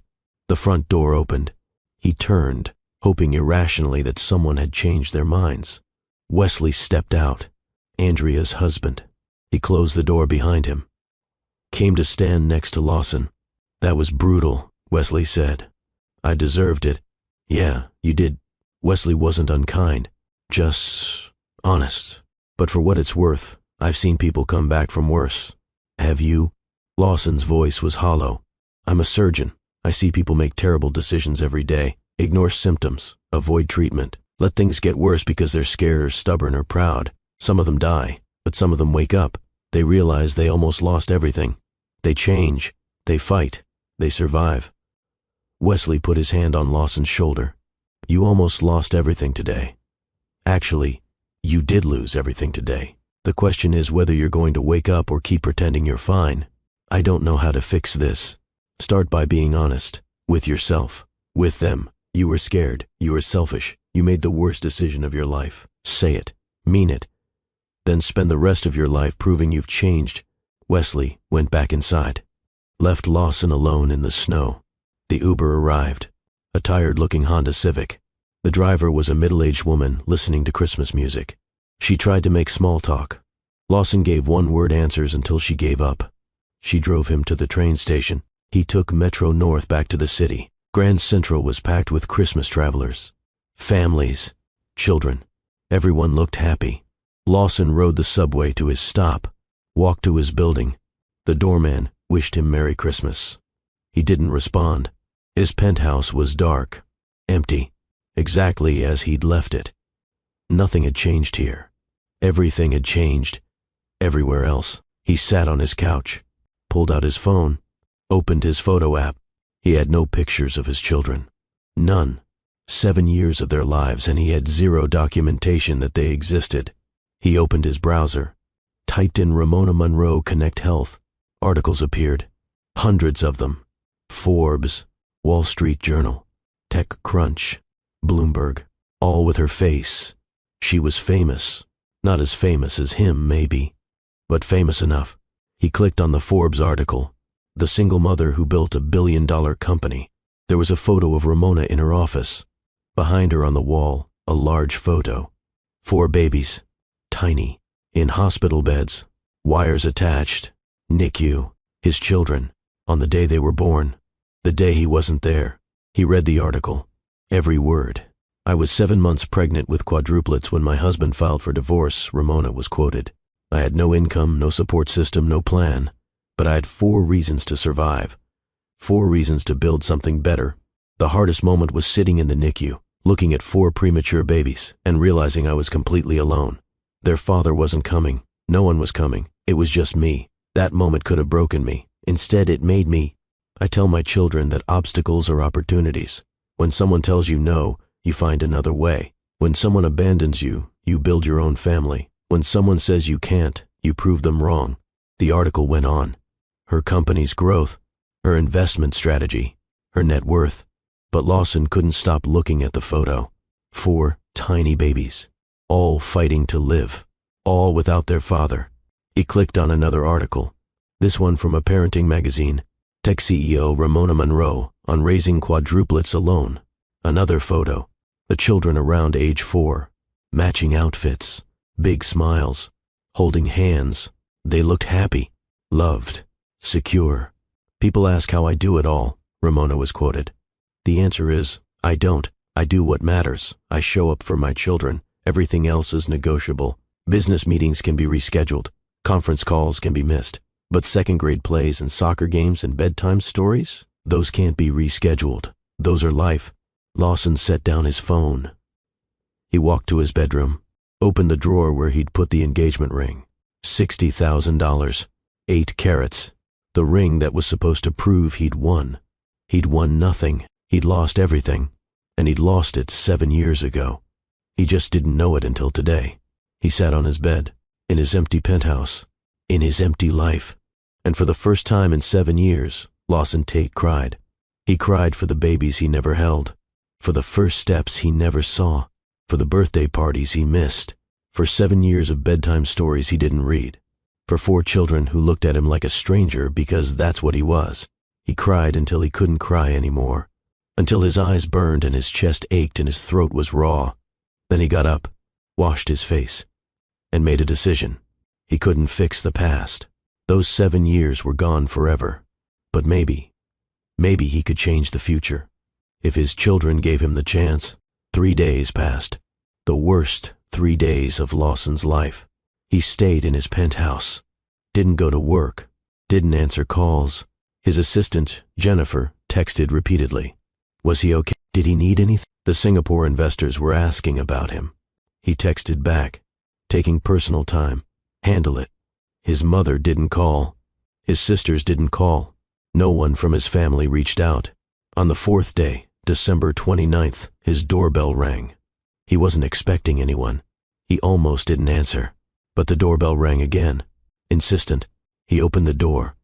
The front door opened. He turned, hoping irrationally that someone had changed their minds. Wesley stepped out, Andrea's husband. He closed the door behind him. Came to stand next to Lawson. That was brutal, Wesley said. I deserved it. Yeah, you did. Wesley wasn't unkind, just honest. But for what it's worth, I've seen people come back from worse. Have you? Lawson's voice was hollow. I'm a surgeon. I see people make terrible decisions every day. Ignore symptoms. Avoid treatment. Let things get worse because they're scared or stubborn or proud. Some of them die, but some of them wake up. They realize they almost lost everything. They change. They fight. They survive. Wesley put his hand on Lawson's shoulder. You almost lost everything today. Actually, you did lose everything today. The question is whether you're going to wake up or keep pretending you're fine. I don't know how to fix this. Start by being honest. With yourself. With them. You were scared. You were selfish. You made the worst decision of your life. Say it. Mean it. Then spend the rest of your life proving you've changed. Wesley went back inside. Left Lawson alone in the snow. The Uber arrived. A tired-looking Honda Civic. The driver was a middle-aged woman listening to Christmas music. She tried to make small talk. Lawson gave one-word answers until she gave up. She drove him to the train station. He took Metro North back to the city. Grand Central was packed with Christmas travelers. Families. Children. Everyone looked happy. Lawson rode the subway to his stop, walked to his building. The doorman wished him Merry Christmas. He didn't respond. His penthouse was dark, empty, exactly as he'd left it. Nothing had changed here. Everything had changed, everywhere else. He sat on his couch, pulled out his phone, opened his photo app. He had no pictures of his children. None. 7 years of their lives, and he had zero documentation that they existed. He opened his browser, typed in Ramona Monroe Connect Health. Articles appeared. Hundreds of them. Forbes, Wall Street Journal, TechCrunch, Bloomberg, all with her face. She was famous. Not as famous as him, maybe, but famous enough. He clicked on the Forbes article. The single mother who built a billion-dollar company. There was a photo of Ramona in her office. Behind her on the wall, a large photo. 4 babies, tiny, in hospital beds, wires attached, NICU, his children, on the day they were born, the day he wasn't there. He read the article, every word. I was 7 months pregnant with quadruplets when my husband filed for divorce, Ramona was quoted. I had no income, no support system, no plan, but I had 4 reasons to survive. 4 reasons to build something better. The hardest moment was sitting in the NICU, looking at 4 premature babies, and realizing I was completely alone. Their father wasn't coming. No one was coming. It was just me. That moment could have broken me. Instead, it made me. I tell my children that obstacles are opportunities. When someone tells you no, you find another way. When someone abandons you, you build your own family. When someone says you can't, you prove them wrong. The article went on. Her company's growth, her investment strategy, her net worth. But Lawson couldn't stop looking at the photo. 4 tiny babies, all fighting to live, all without their father. He clicked on another article, this one from a parenting magazine. Tech CEO Ramona Monroe on raising quadruplets alone. Another photo, the children around age 4, matching outfits, big smiles, holding hands. They looked happy, loved, secure. People ask how I do it all, Ramona was quoted. The answer is, I don't. I do what matters. I show up for my children. Everything else is negotiable. Business meetings can be rescheduled. Conference calls can be missed. But second-grade plays and soccer games and bedtime stories? Those can't be rescheduled. Those are life. Lawson set down his phone. He walked to his bedroom, opened the drawer where he'd put the engagement ring. $60,000. 8 carats. The ring that was supposed to prove he'd won. He'd won nothing. He'd lost everything. And he'd lost it 7 years ago. He just didn't know it until today. He sat on his bed, in his empty penthouse, in his empty life. And for the first time in 7 years, Lawson Tate cried. He cried for the babies he never held, for the first steps he never saw, for the birthday parties he missed, for 7 years of bedtime stories he didn't read, for 4 children who looked at him like a stranger because that's what he was. He cried until he couldn't cry anymore, until his eyes burned and his chest ached and his throat was raw. Then he got up, washed his face, and made a decision. He couldn't fix the past. Those 7 years were gone forever. But maybe he could change the future. If his children gave him the chance. 3 days passed. The worst 3 days of Lawson's life. He stayed in his penthouse. Didn't go to work. Didn't answer calls. His assistant, Jennifer, texted repeatedly. Was he okay? Did he need anything? The Singapore investors were asking about him. He texted back, taking personal time. Handle it. His mother didn't call. His sisters didn't call. No one from his family reached out. On the 4th day, December 29th, his doorbell rang. He wasn't expecting anyone. He almost didn't answer. But the doorbell rang again. Insistent. He opened the door.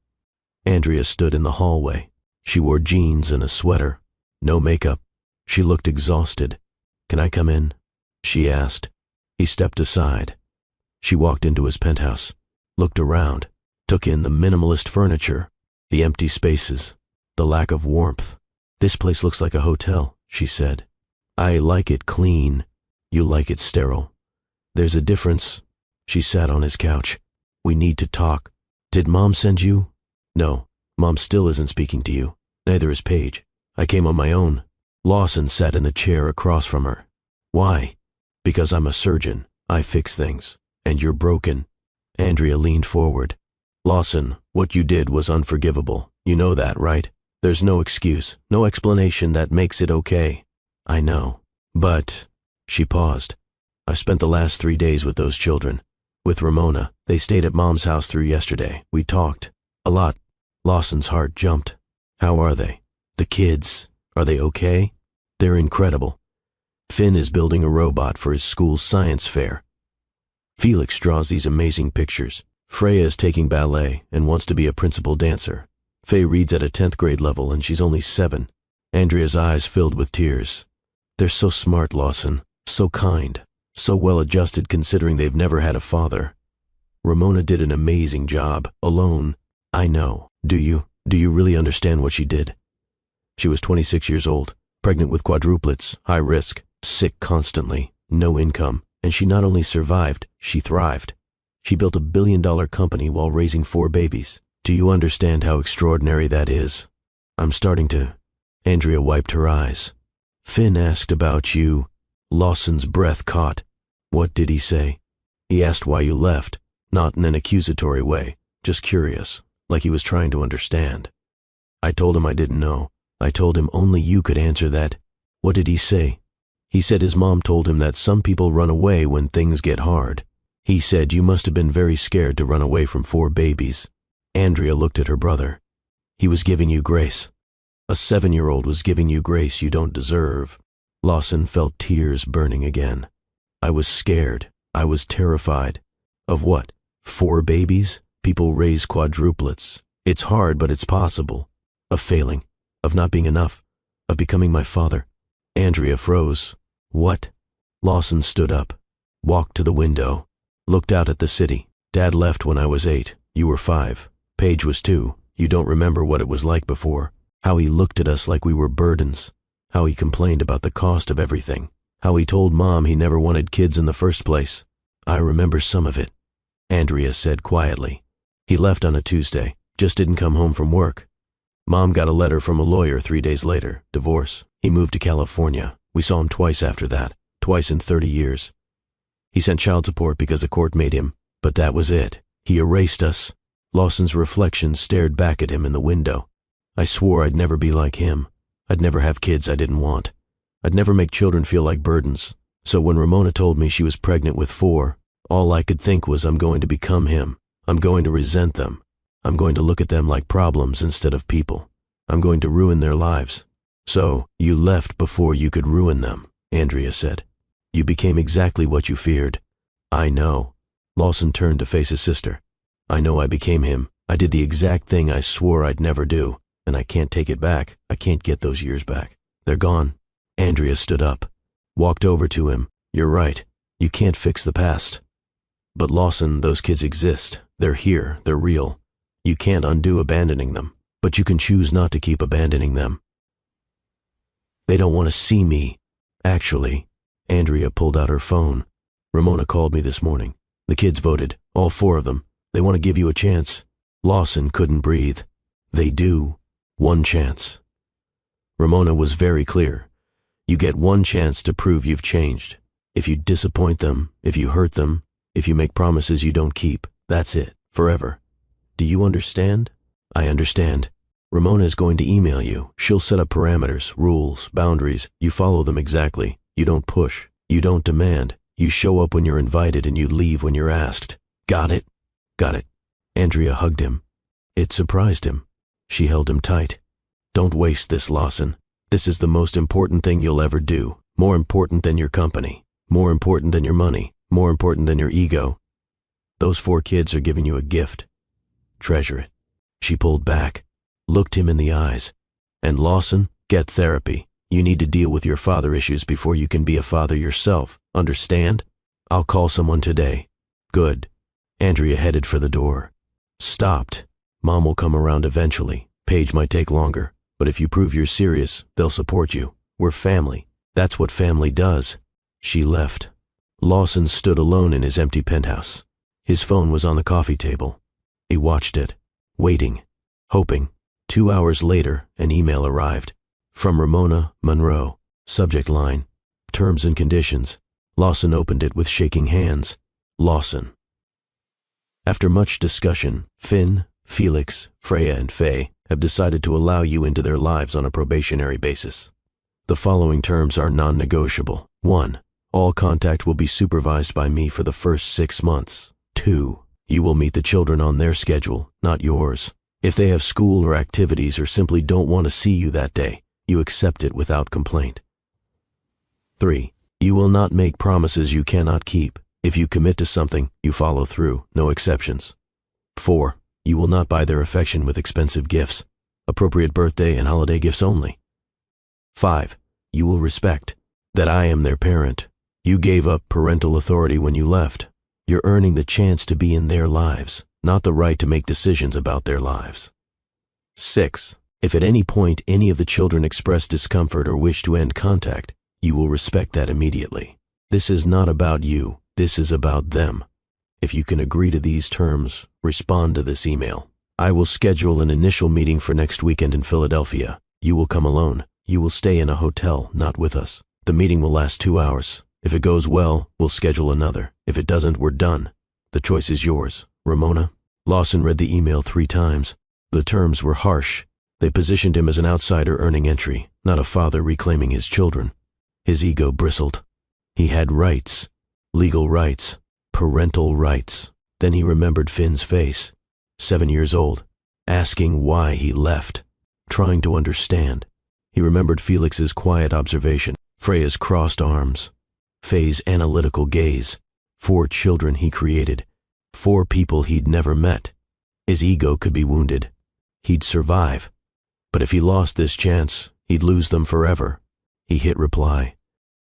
Andrea stood in the hallway. She wore jeans and a sweater. No makeup. She looked exhausted. Can I come in? She asked. He stepped aside. She walked into his penthouse, looked around, took in the minimalist furniture, the empty spaces, the lack of warmth. This place looks like a hotel, she said. I like it clean. You like it sterile. There's a difference. She sat on his couch. We need to talk. Did Mom send you? No, Mom still isn't speaking to you. Neither is Paige. I came on my own. Lawson sat in the chair across from her. Why? Because I'm a surgeon. I fix things. And you're broken. Andrea leaned forward. Lawson, what you did was unforgivable. You know that, right? There's no excuse, no explanation that makes it okay. I know. But, she paused. I spent the last 3 days with those children. With Ramona. They stayed at Mom's house through yesterday. We talked. A lot. Lawson's heart jumped. How are they? The kids. Are they okay? They're incredible. Finn is building a robot for his school's science fair. Felix draws these amazing pictures. Freya is taking ballet and wants to be a principal dancer. Faye reads at a 10th grade level and she's only 7. Andrea's eyes filled with tears. They're so smart, Lawson. So kind. So well adjusted considering they've never had a father. Ramona did an amazing job, alone. I know. Do you? Do you really understand what she did? She was 26 years old, pregnant with quadruplets, high risk, sick constantly, no income, and she not only survived, she thrived. She built a billion-dollar company while raising 4 babies. Do you understand how extraordinary that is? I'm starting to. Andrea wiped her eyes. Finn asked about you. Lawson's breath caught. What did he say? He asked why you left, not in an accusatory way, just curious, like he was trying to understand. I told him I didn't know. I told him only you could answer that. What did he say? He said his mom told him that some people run away when things get hard. He said you must have been very scared to run away from 4 babies. Andrea looked at her brother. He was giving you grace. A 7-year-old was giving you grace you don't deserve. Lawson felt tears burning again. I was scared. I was terrified. Of what? 4 babies? People raise quadruplets. It's hard, but it's possible. Of failing. Of not being enough. Of becoming my father. Andrea froze. What? Lawson stood up. Walked to the window. Looked out at the city. Dad left when I was 8. You were 5. Paige was 2. You don't remember what it was like before. How he looked at us like we were burdens. How he complained about the cost of everything. How he told Mom he never wanted kids in the first place. I remember some of it. Andrea said quietly. He left on a Tuesday. Just didn't come home from work. Mom got a letter from a lawyer 3 days later. Divorce. He moved to California. We saw him twice after that. Twice in 30 years. He sent child support because the court made him. But that was it. He erased us. Lawson's reflection stared back at him in the window. I swore I'd never be like him. I'd never have kids I didn't want. I'd never make children feel like burdens. So when Ramona told me she was pregnant with 4, all I could think was I'm going to become him. I'm going to resent them. I'm going to look at them like problems instead of people. I'm going to ruin their lives. So, you left before you could ruin them, Andrea said. You became exactly what you feared. I know. Lawson turned to face his sister. I know I became him. I did the exact thing I swore I'd never do. And I can't take it back. I can't get those years back. They're gone. Andrea stood up. Walked over to him. You're right. You can't fix the past. But Lawson, those kids exist. They're here. They're real. You can't undo abandoning them. But you can choose not to keep abandoning them. They don't want to see me. Actually, Andrea pulled out her phone. Ramona called me this morning. The kids voted. All 4 of them. They want to give you a chance. Lawson couldn't breathe. They do. 1 chance. Ramona was very clear. You get 1 chance to prove you've changed. If you disappoint them, if you hurt them, if you make promises you don't keep, that's it. Forever. Do you understand? I understand. Ramona is going to email you. She'll set up parameters, rules, boundaries. You follow them exactly. You don't push. You don't demand. You show up when you're invited and you leave when you're asked. Got it? Got it. Andrea hugged him. It surprised him. She held him tight. Don't waste this, Lawson. This is the most important thing you'll ever do. More important than your company. More important than your money. More important than your ego. Those 4 kids are giving you a gift. Treasure it. She pulled back, looked him in the eyes. And Lawson, get therapy. You need to deal with your father issues before you can be a father yourself. Understand? I'll call someone today. Good. Andrea headed for the door. Stopped. Mom will come around eventually. Paige might take longer. But if you prove you're serious, they'll support you. We're family. That's what family does. She left. Lawson stood alone in his empty penthouse. His phone was on the coffee table. He watched it, waiting, hoping. 2 hours later, an email arrived. From Ramona Monroe. Subject line, terms and conditions. Lawson opened it with shaking hands. Lawson. After much discussion, Finn, Felix, Freya, and Faye have decided to allow you into their lives on a probationary basis. The following terms are non-negotiable. 1. All contact will be supervised by me for the first 6 months. 2. You will meet the children on their schedule, not yours. If they have school or activities or simply don't want to see you that day, you accept it without complaint. 3. You will not make promises you cannot keep. If you commit to something, you follow through, no exceptions. 4. You will not buy their affection with expensive gifts, appropriate birthday and holiday gifts only. 5. You will respect that I am their parent. You gave up parental authority when you left. You're earning the chance to be in their lives, not the right to make decisions about their lives. 6. If at any point any of the children express discomfort or wish to end contact, you will respect that immediately. This is not about you. This is about them. If you can agree to these terms, respond to this email. I will schedule an initial meeting for next weekend in Philadelphia. You will come alone. You will stay in a hotel, not with us. The meeting will last 2 hours. If it goes well, we'll schedule another. If it doesn't, we're done. The choice is yours. Ramona? Lawson read the email 3 times. The terms were harsh. They positioned him as an outsider earning entry, not a father reclaiming his children. His ego bristled. He had rights, legal rights, parental rights. Then he remembered Finn's face, 7 years old, asking why he left, trying to understand. He remembered Felix's quiet observation, Freya's crossed arms, Faye's analytical gaze, 4 children he created, 4 people he'd never met. His ego could be wounded. He'd survive. But if he lost this chance, he'd lose them forever. He hit reply,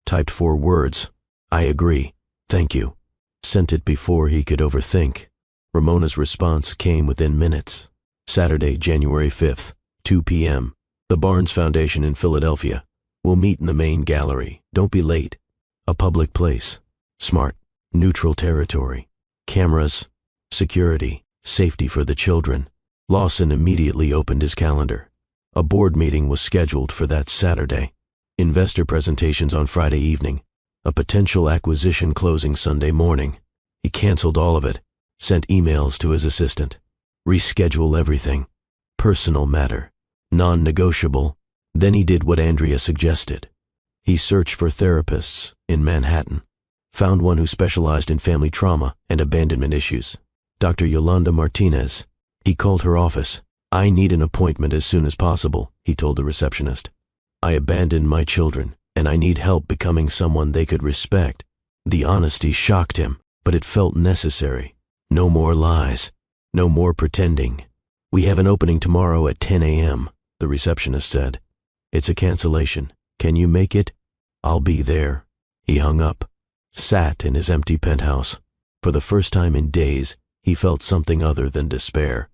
typed 4 words, "I agree, thank you." Sent it before he could overthink. Ramona's response came within minutes. Saturday, January 5th, 2 p.m. The Barnes Foundation in Philadelphia. We'll meet in the main gallery. Don't be late. A public place. Smart. Neutral territory. Cameras. Security. Safety for the children. Lawson immediately opened his calendar. A board meeting was scheduled for that Saturday. Investor presentations on Friday evening. A potential acquisition closing Sunday morning. He canceled all of it. Sent emails to his assistant. Reschedule everything. Personal matter. Non-negotiable. Then he did what Andrea suggested. He searched for therapists in Manhattan. Found one who specialized in family trauma and abandonment issues. Dr. Yolanda Martinez. He called her office. "I need an appointment as soon as possible," he told the receptionist. "I abandoned my children, and I need help becoming someone they could respect." The honesty shocked him, but it felt necessary. No more lies. No more pretending. "We have an opening tomorrow at 10 a.m., the receptionist said. "It's a cancellation. Can you make it?" "I'll be there." He hung up. Sat in his empty penthouse. For the first time in days, he felt something other than despair.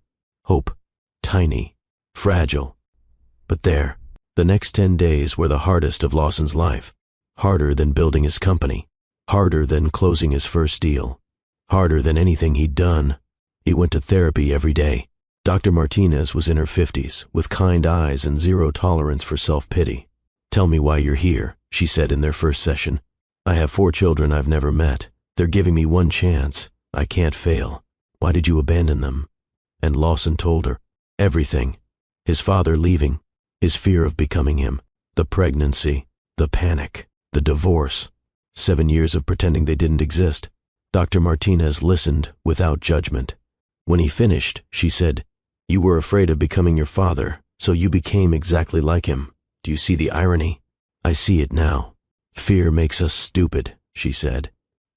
Hope. Tiny. Fragile. But there. The next 10 days were the hardest of Lawson's life. Harder than building his company. Harder than closing his first deal. Harder than anything he'd done. He went to therapy every day. Dr. Martinez was in her 50s, with kind eyes and zero tolerance for self-pity. "Tell me why you're here," she said in their first session. "I have 4 children I've never met. They're giving me one chance. I can't fail. Why did you abandon them?" And Lawson told her. Everything. His father leaving. His fear of becoming him. The pregnancy. The panic. The divorce. 7 years of pretending they didn't exist. Dr. Martinez listened without judgment. When he finished, she said, "You were afraid of becoming your father, so you became exactly like him. Do you see the irony?" "I see it now. Fear makes us stupid," she said.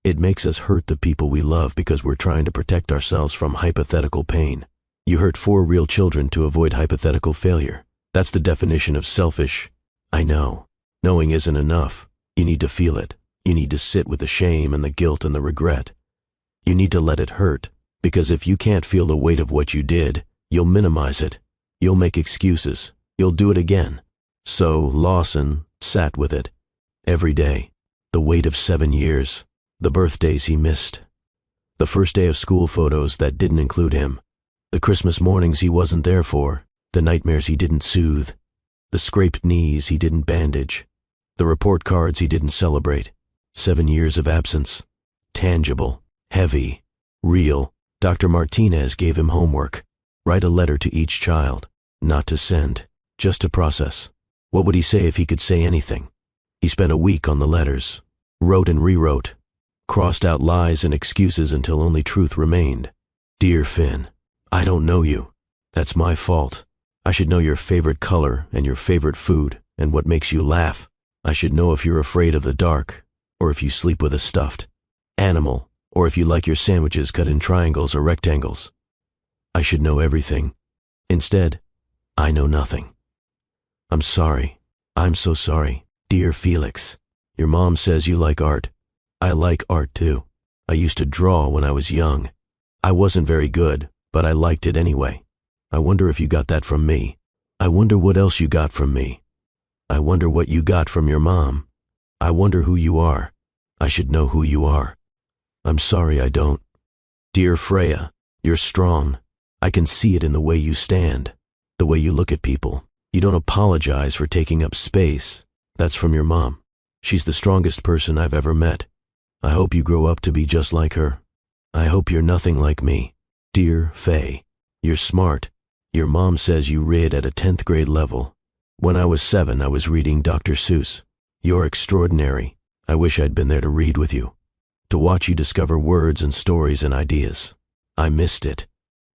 "It makes us hurt the people we love because we're trying to protect ourselves from hypothetical pain. You hurt 4 real children to avoid hypothetical failure. That's the definition of selfish." "I know. Knowing isn't enough. You need to feel it. You need to sit with the shame and the guilt and the regret. You need to let it hurt, because if you can't feel the weight of what you did, you'll minimize it. You'll make excuses. You'll do it again." So Lawson sat with it. Every day. The weight of 7 years. The birthdays he missed. The first day of school photos that didn't include him. The Christmas mornings he wasn't there for. The nightmares he didn't soothe. The scraped knees he didn't bandage. The report cards he didn't celebrate. 7 years of absence. Tangible. Heavy. Real. Dr. Martinez gave him homework. Write a letter to each child. Not to send. Just to process. What would he say if he could say anything? He spent a week on the letters. Wrote and rewrote. Crossed out lies and excuses until only truth remained. "Dear Finn, I don't know you. That's my fault. I should know your favorite color and your favorite food and what makes you laugh. I should know if you're afraid of the dark, or if you sleep with a stuffed animal, or if you like your sandwiches cut in triangles or rectangles. I should know everything. Instead, I know nothing. I'm sorry. I'm so sorry. Dear Felix, your mom says you like art. I like art too. I used to draw when I was young. I wasn't very good, but I liked it anyway. I wonder if you got that from me. I wonder what else you got from me. I wonder what you got from your mom. I wonder who you are. I should know who you are. I'm sorry I don't. Dear Freya, you're strong. I can see it in the way you stand, the way you look at people. You don't apologize for taking up space. That's from your mom. She's the strongest person I've ever met. I hope you grow up to be just like her. I hope you're nothing like me. Dear Faye, you're smart. Your mom says you read at a 10th grade level. When I was 7, I was reading Dr. Seuss. You're extraordinary. I wish I'd been there to read with you, to watch you discover words and stories and ideas. I missed it.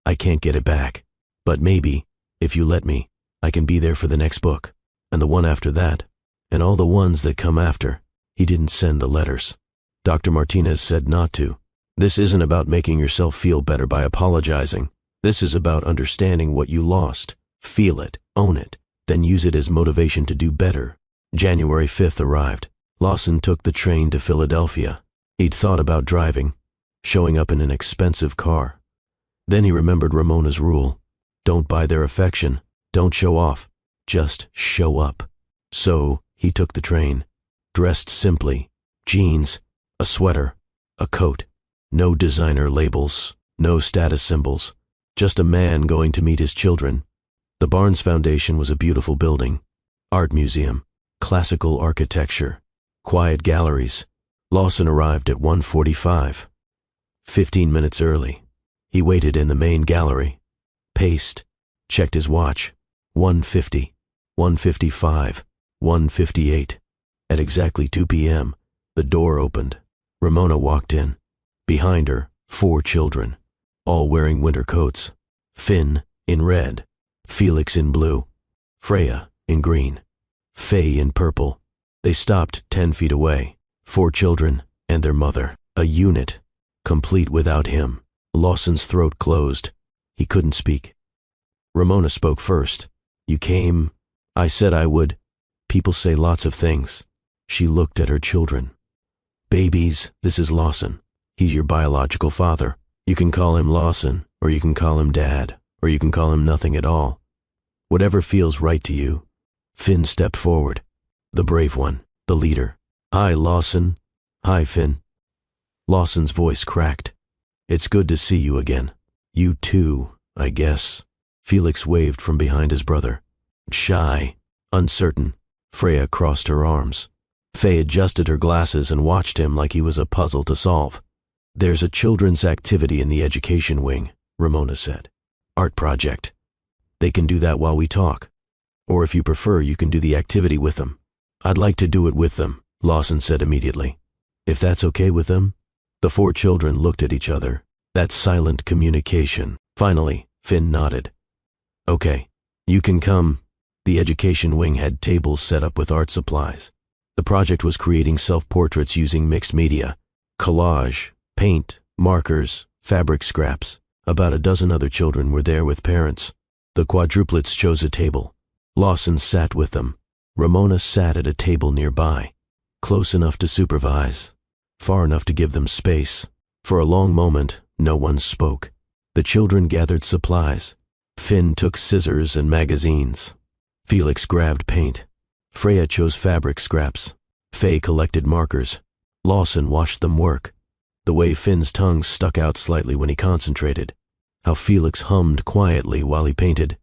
I can't get it back. But maybe, if you let me, I can be there for the next book, and the one after that, and all the ones that come after. He didn't send the letters. Dr. Martinez said not to. This isn't about making yourself feel better by apologizing. This is about understanding what you lost. Feel it, own it, then use it as motivation to do better. January 5th arrived. Lawson took the train to Philadelphia. He'd thought about driving, showing up in an expensive car. Then he remembered Ramona's rule. Don't buy their affection. Don't show off. Just show up. So he took the train, dressed simply, jeans, a sweater, a coat, no designer labels, no status symbols, just a man going to meet his children. The Barnes Foundation was a beautiful building, art museum, classical architecture, quiet galleries. Lawson arrived at 1:45. 15 minutes early. He waited in the main gallery, paced, checked his watch. 1:50, 1:55, 1:58. At exactly 2 p.m., the door opened. Ramona walked in. Behind her, 4 children, all wearing winter coats. Finn in red, Felix in blue, Freya in green, Faye in purple. They stopped 10 feet away. 4 children and their mother. A unit, complete without him. Lawson's throat closed. He couldn't speak. Ramona spoke first. You came. I said I would. People say lots of things. She looked at her children. Babies, this is Lawson. He's your biological father. You can call him Lawson, or you can call him Dad, or you can call him nothing at all. Whatever feels right to you. Finn stepped forward. The brave one, the leader. Hi, Lawson. Hi, Finn. Lawson's voice cracked. It's good to see you again. You too, I guess. Felix waved from behind his brother. Shy, uncertain, Freya crossed her arms. Faye adjusted her glasses and watched him like he was a puzzle to solve. There's a children's activity in the education wing, Ramona said. Art project. They can do that while we talk. Or if you prefer, you can do the activity with them. I'd like to do it with them, Lawson said immediately. If that's okay with them? The 4 children looked at each other. That silent communication. Finally, Finn nodded. Okay, you can come. The education wing had tables set up with art supplies. The project was creating self-portraits using mixed media, collage, paint, markers, fabric scraps. About a dozen other children were there with parents. The Quadruplets chose a table. Lawson sat with them. Ramona sat at a table nearby, close enough to supervise, far enough to give them space. For a long moment, no one spoke. The children gathered supplies. Finn took scissors and magazines. Felix grabbed paint. Freya chose fabric scraps. Faye collected markers. Lawson watched them work. The way Finn's tongue stuck out slightly when he concentrated. How Felix hummed quietly while he painted.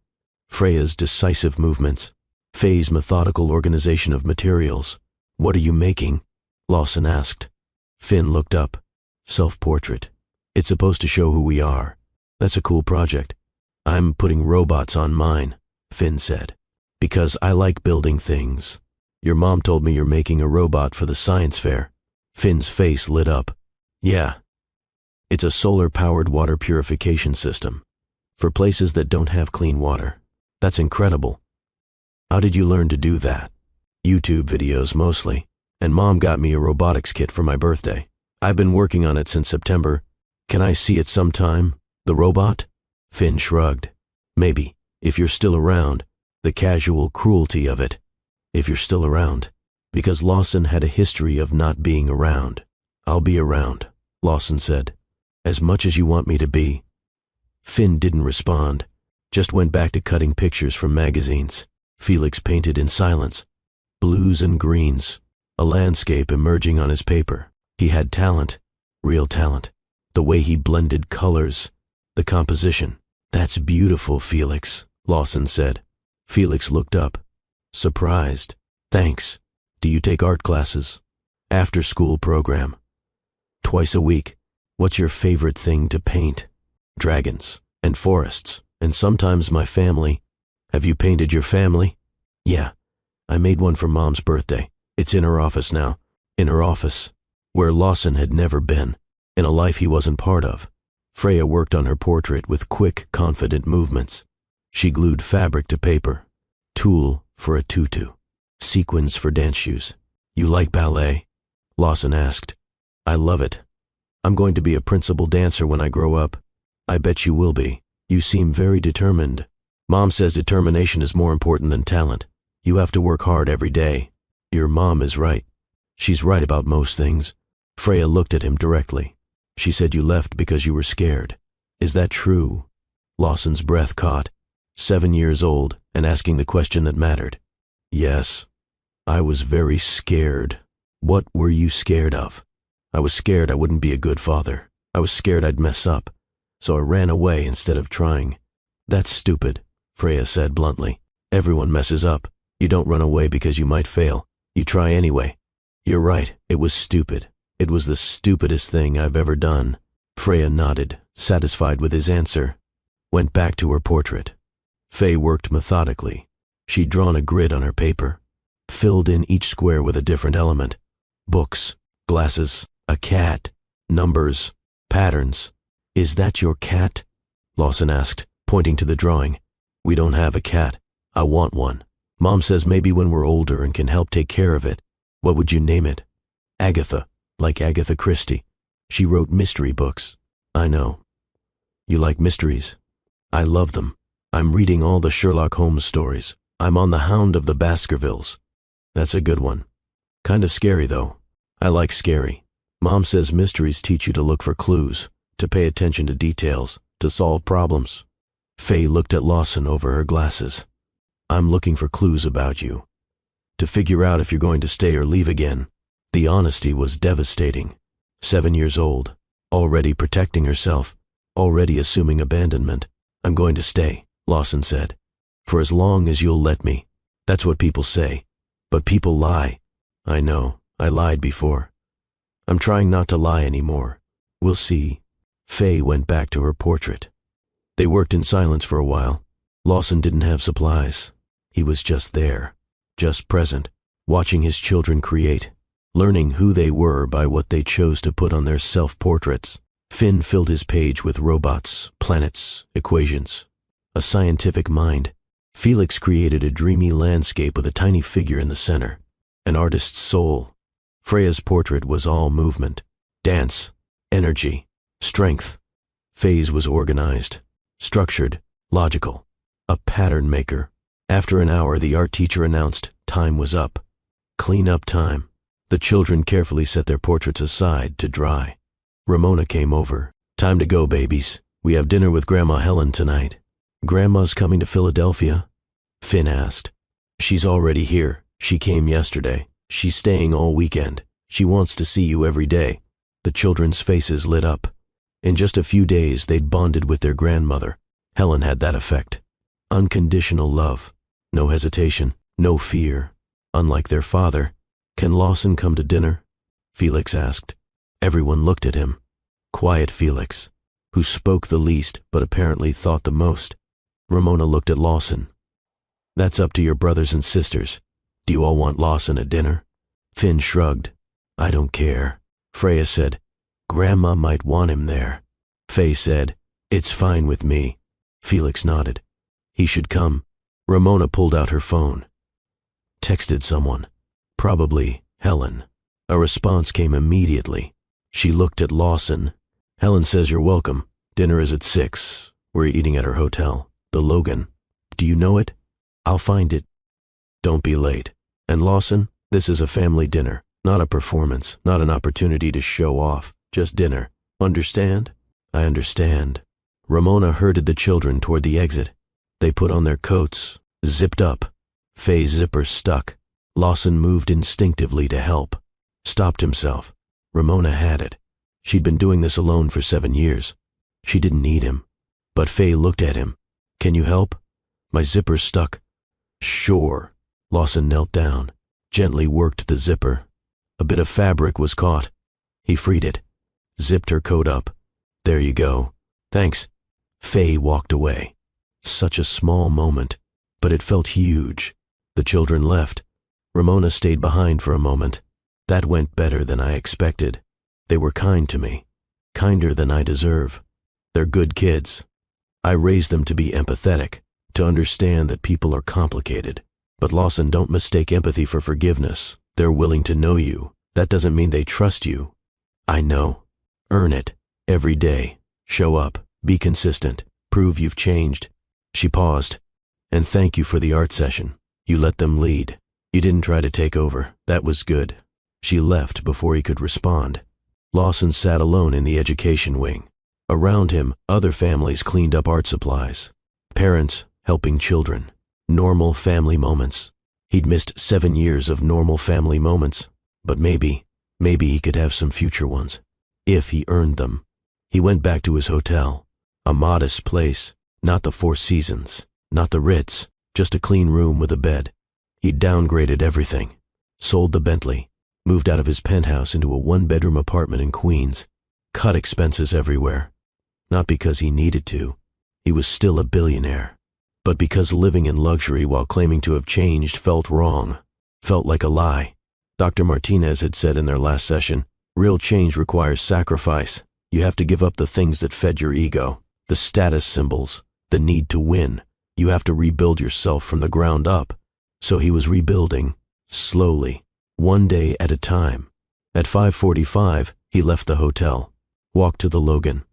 Freya's decisive movements. Faye's methodical organization of materials. What are you making? Lawson asked. Finn looked up. Self-portrait. It's supposed to show who we are. That's a cool project. I'm putting robots on mine, Finn said. Because I like building things. Your mom told me you're making a robot for the science fair. Finn's face lit up. Yeah. It's a solar-powered water purification system. For places that don't have clean water. That's incredible. How did you learn to do that? YouTube videos mostly. And Mom got me a robotics kit for my birthday. I've been working on it since September. Can I see it sometime? The robot? Finn shrugged. Maybe, if you're still around. The casual cruelty of it. If you're still around. Because Lawson had a history of not being around. I'll be around, Lawson said. As much as you want me to be. Finn didn't respond. Just went back to cutting pictures from magazines. Felix painted in silence. Blues and greens. A landscape emerging on his paper. He had talent. Real talent. The way he blended colors. The composition. That's beautiful, Felix, Lawson said. Felix looked up. Surprised. Thanks. Do you take art classes? After-school program. Twice a week. What's your favorite thing to paint? Dragons, and forests, And sometimes my family. Have you painted your family? Yeah. I made one for Mom's birthday. It's in her office now. In her office, where Lawson had never been, in a life he wasn't part of. Freya worked on her portrait with quick, confident movements. She glued fabric to paper. Tulle for a tutu. Sequins for dance shoes. You like ballet? Lawson asked. I love it. I'm going to be a principal dancer when I grow up. I bet you will be. You seem very determined. Mom says determination is more important than talent. You have to work hard every day. Your mom is right. She's right about most things. Freya looked at him directly. She said you left because you were scared. Is that true? Lawson's breath caught. 7 years old and asking the question that mattered. Yes. I was very scared. What were you scared of? I was scared I wouldn't be a good father. I was scared I'd mess up. So I ran away instead of trying. That's stupid, Freya said bluntly. Everyone messes up. You don't run away because you might fail. You try anyway. You're right, it was stupid. It was the stupidest thing I've ever done. Freya nodded, satisfied with his answer. Went back to her portrait. Faye worked methodically. She'd drawn a grid on her paper, filled in each square with a different element. Books, glasses, a cat, numbers, patterns. Is that your cat? Lawson asked, pointing to the drawing. We don't have a cat. I want one. Mom says maybe when we're older and can help take care of it. What would you name it? Agatha, like Agatha Christie. She wrote mystery books. I know. You like mysteries? I love them. I'm reading all the Sherlock Holmes stories. I'm on the Hound of the Baskervilles. That's a good one. Kind of scary, though. I like scary. Mom says mysteries teach you to look for clues, to pay attention to details, to solve problems. Faye looked at Lawson over her glasses. I'm looking for clues about you. To figure out if you're going to stay or leave again. The honesty was devastating. 7 years old, already protecting herself, already assuming abandonment. I'm going to stay, Lawson said. For as long as you'll let me. That's what people say. But people lie. I know, I lied before. I'm trying not to lie anymore. We'll see. Faye went back to her portrait. They worked in silence for a while. Lawson didn't have supplies. He was just there, just present, watching his children create, learning who they were by what they chose to put on their self-portraits. Finn filled his page with robots, planets, equations, a scientific mind. Felix created a dreamy landscape with a tiny figure in the center, an artist's soul. Freya's portrait was all movement, dance, energy, strength. Faye's was organized, structured, logical, a pattern maker. After an hour, the art teacher announced time was up. Clean up time. The children carefully set their portraits aside to dry. Ramona came over. Time to go, babies. We have dinner with Grandma Helen tonight. Grandma's coming to Philadelphia? Finn asked. She's already here. She came yesterday. She's staying all weekend. She wants to see you every day. The children's faces lit up. In just a few days, they'd bonded with their grandmother. Helen had that effect. Unconditional love. No hesitation. No fear. Unlike their father. Can Lawson come to dinner? Felix asked. Everyone looked at him. Quiet Felix, who spoke the least but apparently thought the most. Ramona looked at Lawson. That's up to your brothers and sisters. Do you all want Lawson at dinner? Finn shrugged. I don't care. Freya said, Grandma might want him there. Faye said, it's fine with me. Felix nodded. He should come. Ramona pulled out her phone. Texted someone. Probably Helen. A response came immediately. She looked at Lawson. Helen says you're welcome. Dinner is at 6. We're eating at her hotel, the Logan. Do you know it? I'll find it. Don't be late. And Lawson, this is a family dinner, not a performance, not an opportunity to show off, just dinner. Understand? I understand. Ramona herded the children toward the exit. They put on their coats, zipped up. Faye's zipper stuck. Lawson moved instinctively to help. Stopped himself. Ramona had it. She'd been doing this alone for 7 years. She didn't need him. But Faye looked at him. Can you help? My zipper's stuck. Sure. Lawson knelt down, gently worked the zipper. A bit of fabric was caught. He freed it, zipped her coat up. There you go. Thanks. Faye walked away. Such a small moment, but it felt huge. The children left. Ramona stayed behind for a moment. That went better than I expected. They were kind to me, kinder than I deserve. They're good kids. I raised them to be empathetic, to understand that people are complicated. But Lawson, don't mistake empathy for forgiveness. They're willing to know you. That doesn't mean they trust you. I know. Earn it. Every day. Show up. Be consistent. Prove you've changed. She paused. And thank you for the art session. You let them lead. You didn't try to take over. That was good. She left before he could respond. Lawson sat alone in the education wing. Around him, other families cleaned up art supplies. Parents helping children. Normal family moments. He'd missed 7 years of normal family moments, but maybe he could have some future ones, if he earned them. He went back to his hotel, a modest place, not the Four Seasons, not the Ritz, just a clean room with a bed. He'd downgraded everything, sold the Bentley, moved out of his penthouse into a one-bedroom apartment in Queens, cut expenses everywhere. Not because he needed to, he was still a billionaire, but because living in luxury while claiming to have changed felt wrong, felt like a lie. Dr. Martinez had said in their last session, real change requires sacrifice. You have to give up the things that fed your ego, the status symbols, the need to win. You have to rebuild yourself from the ground up. So he was rebuilding, slowly, one day at a time. At 5:45, he left the hotel, walked to the Logan.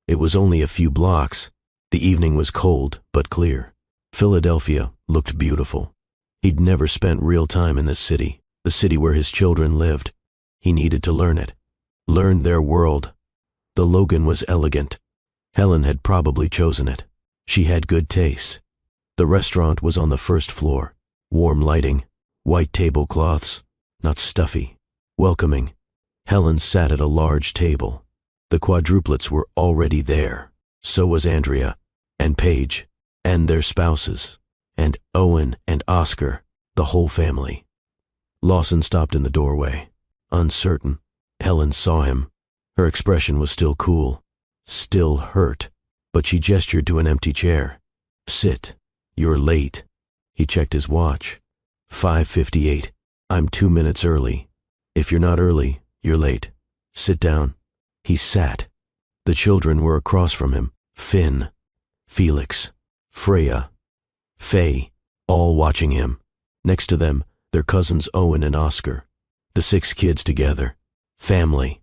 It was only a few blocks. The evening was cold but clear. Philadelphia looked beautiful. He'd never spent real time in this city, the city where his children lived. He needed to learn it, learn their world. The Logan was elegant. Helen had probably chosen it. She had good taste. The restaurant was on the first floor. Warm lighting, white tablecloths, not stuffy, welcoming. Helen sat at a large table. The Quadruplets were already there. So was Andrea, and Paige, and their spouses, and Owen and Oscar, the whole family. Lawson stopped in the doorway, uncertain. Helen saw him. Her expression was still cool, still hurt, but she gestured to an empty chair. Sit. You're late. He checked his watch. 5:58. I'm 2 minutes early. If you're not early, you're late. Sit down. He sat. The children were across from him. Finn, Felix, Freya, Faye, all watching him. Next to them, their cousins Owen and Oscar. The 6 kids together. Family.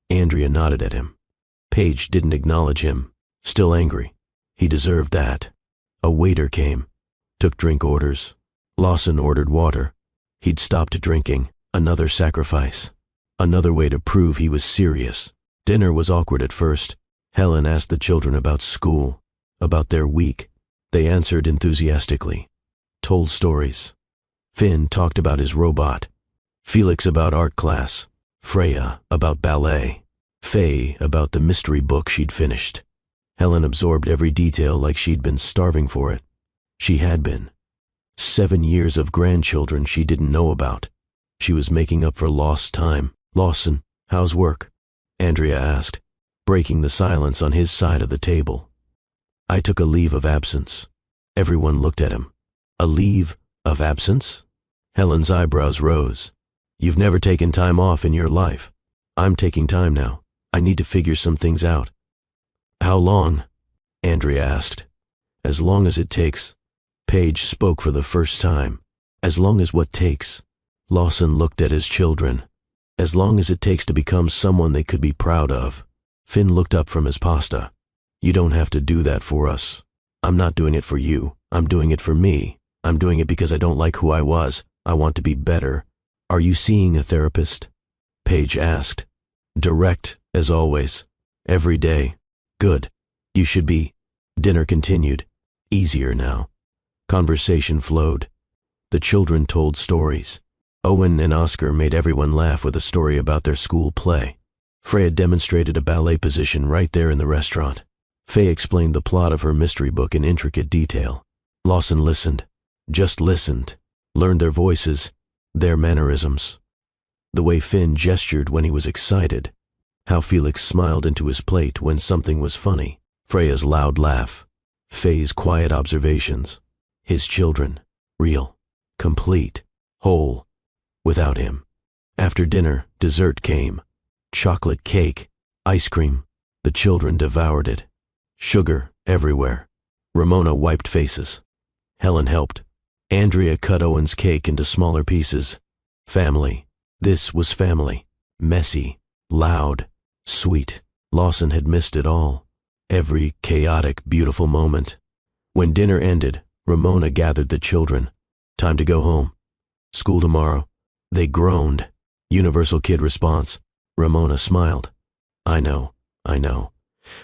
Andrea nodded at him. Paige didn't acknowledge him. Still angry. He deserved that. A waiter came. Took drink orders. Lawson ordered water. He'd stopped drinking. Another sacrifice. Another way to prove he was serious. Dinner was awkward at first. Helen asked the children about school, about their week. They answered enthusiastically. Told stories. Finn talked about his robot. Felix about art class. Freya about ballet. Faye about the mystery book she'd finished. Helen absorbed every detail like she'd been starving for it. She had been. 7 years of grandchildren she didn't know about. She was making up for lost time. Lawson, how's work? Andrea asked, breaking the silence on his side of the table. I took a leave of absence. Everyone looked at him. A leave of absence? Helen's eyebrows rose. You've never taken time off in your life. I'm taking time now. I need to figure some things out. How long? Andrea asked. As long as it takes. Paige spoke for the first time. As long as what takes? Lawson looked at his children. As long as it takes to become someone they could be proud of. Finn looked up from his pasta. You don't have to do that for us. I'm not doing it for you. I'm doing it for me. I'm doing it because I don't like who I was. I want to be better. Are you seeing a therapist? Paige asked. Direct, as always. Every day. Good. You should be. Dinner continued. Easier now. Conversation flowed. The children told stories. Owen and Oscar made everyone laugh with a story about their school play. Freya demonstrated a ballet position right there in the restaurant. Faye explained the plot of her mystery book in intricate detail. Lawson listened. Just listened. Learned their voices, their mannerisms. The way Finn gestured when he was excited. How Felix smiled into his plate when something was funny. Freya's loud laugh. Faye's quiet observations. His children. Real. Complete. Whole. Without him. After dinner, dessert came. Chocolate cake. Ice cream. The children devoured it. Sugar everywhere. Ramona wiped faces. Helen helped. Andrea cut Owen's cake into smaller pieces. Family. This was family. Messy. Loud. Sweet. Lawson had missed it all. Every chaotic, beautiful moment. When dinner ended, Ramona gathered the children. Time to go home. School tomorrow. They groaned. Universal kid response. Ramona smiled. I know.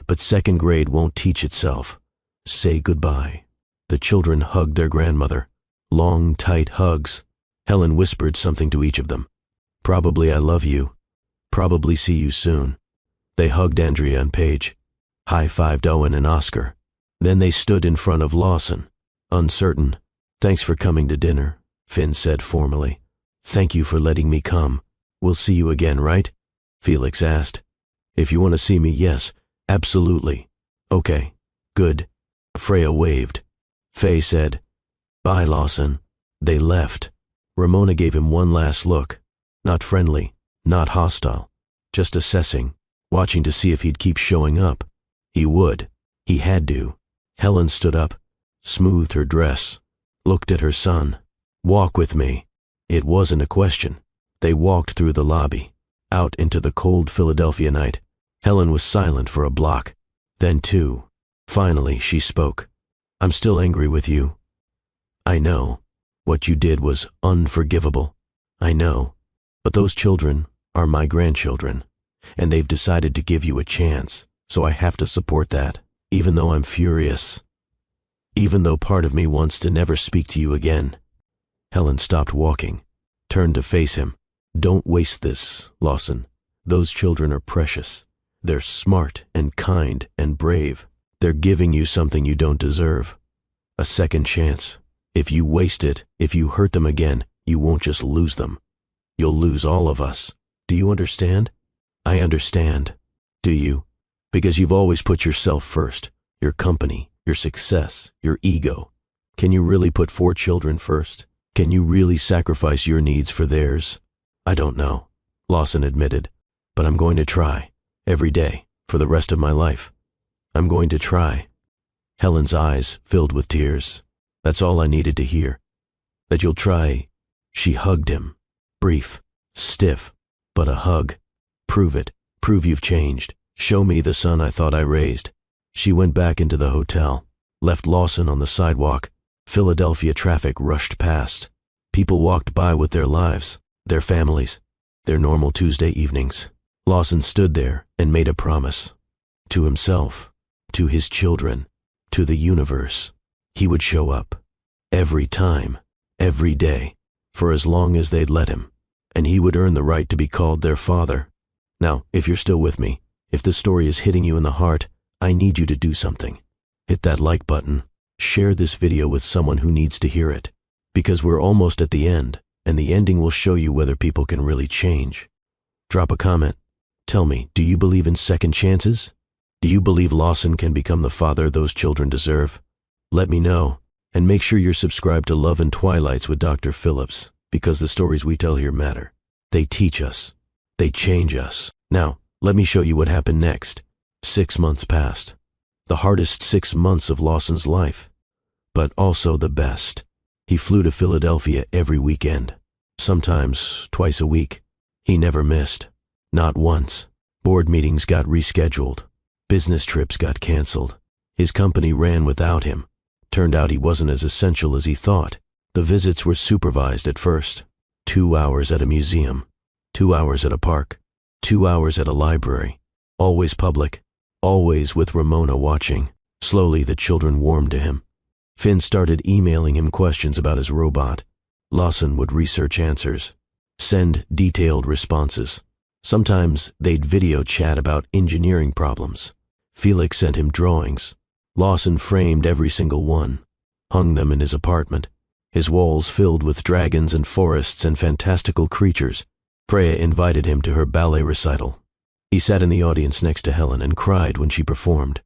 But second grade won't teach itself. Say goodbye. The children hugged their grandmother. Long, tight hugs. Helen whispered something to each of them. Probably I love you. Probably see you soon. They hugged Andrea and Paige. High-fived Owen and Oscar. Then they stood in front of Lawson. Uncertain. Thanks for coming to dinner, Finn said formally. Thank you for letting me come. We'll see you again, right? Felix asked. If you want to see me, yes, absolutely. Okay, good. Freya waved. Faye said, Bye, Lawson. They left. Ramona gave him one last look. Not friendly, not hostile, just assessing, watching to see if he'd keep showing up. He would. He had to. Helen stood up, smoothed her dress, looked at her son. Walk with me. It wasn't a question. They walked through the lobby, out into the cold Philadelphia night. Helen was silent for a block. Then two. Finally, she spoke. I'm still angry with you. I know. What you did was unforgivable. I know. But those children are my grandchildren, and they've decided to give you a chance, so I have to support that, even though I'm furious. Even though part of me wants to never speak to you again. Helen stopped walking, turned to face him. Don't waste this, Lawson. Those children are precious. They're smart and kind and brave. They're giving you something you don't deserve. A second chance. If you waste it, if you hurt them again, you won't just lose them. You'll lose all of us. Do you understand? I understand. Do you? Because you've always put yourself first. Your company, your success, your ego. Can you really put 4 children first? Can you really sacrifice your needs for theirs? I don't know, Lawson admitted, but I'm going to try. Every day, for the rest of my life. I'm going to try. Helen's eyes filled with tears. That's all I needed to hear. That you'll try. She hugged him. Brief, stiff, but a hug. Prove it. Prove you've changed. Show me the son I thought I raised. She went back into the hotel, left Lawson on the sidewalk. Philadelphia traffic rushed past. People walked by with their lives, their families, their normal Tuesday evenings. Lawson stood there and made a promise. To himself, to his children, to the universe. He would show up. Every time, every day, for as long as they'd let him. And he would earn the right to be called their father. Now, if you're still with me, if this story is hitting you in the heart, I need you to do something. Hit that like button. Share this video with someone who needs to hear it. Because we're almost at the end, and the ending will show you whether people can really change. Drop a comment. Tell me, do you believe in second chances? Do you believe Lawson can become the father those children deserve? Let me know, and make sure you're subscribed to Love and Twilights with Dr. Phillips, because the stories we tell here matter. They teach us. They change us. Now, let me show you what happened next. 6 months passed. The hardest 6 months of Lawson's life, but also the best. He flew to Philadelphia every weekend, sometimes twice a week. He never missed. Not once. Board meetings got rescheduled. Business trips got canceled. His company ran without him. Turned out he wasn't as essential as he thought. The visits were supervised at first. 2 hours at a museum, 2 hours at a park, 2 hours at a library. Always public, always with Ramona watching. Slowly the children warmed to him. Finn started emailing him questions about his robot. Lawson would research answers, send detailed responses. Sometimes they'd video chat about engineering problems. Felix sent him drawings. Lawson framed every single one, hung them in his apartment, his walls filled with dragons and forests and fantastical creatures. Freya invited him to her ballet recital. He sat in the audience next to Helen and cried when she performed.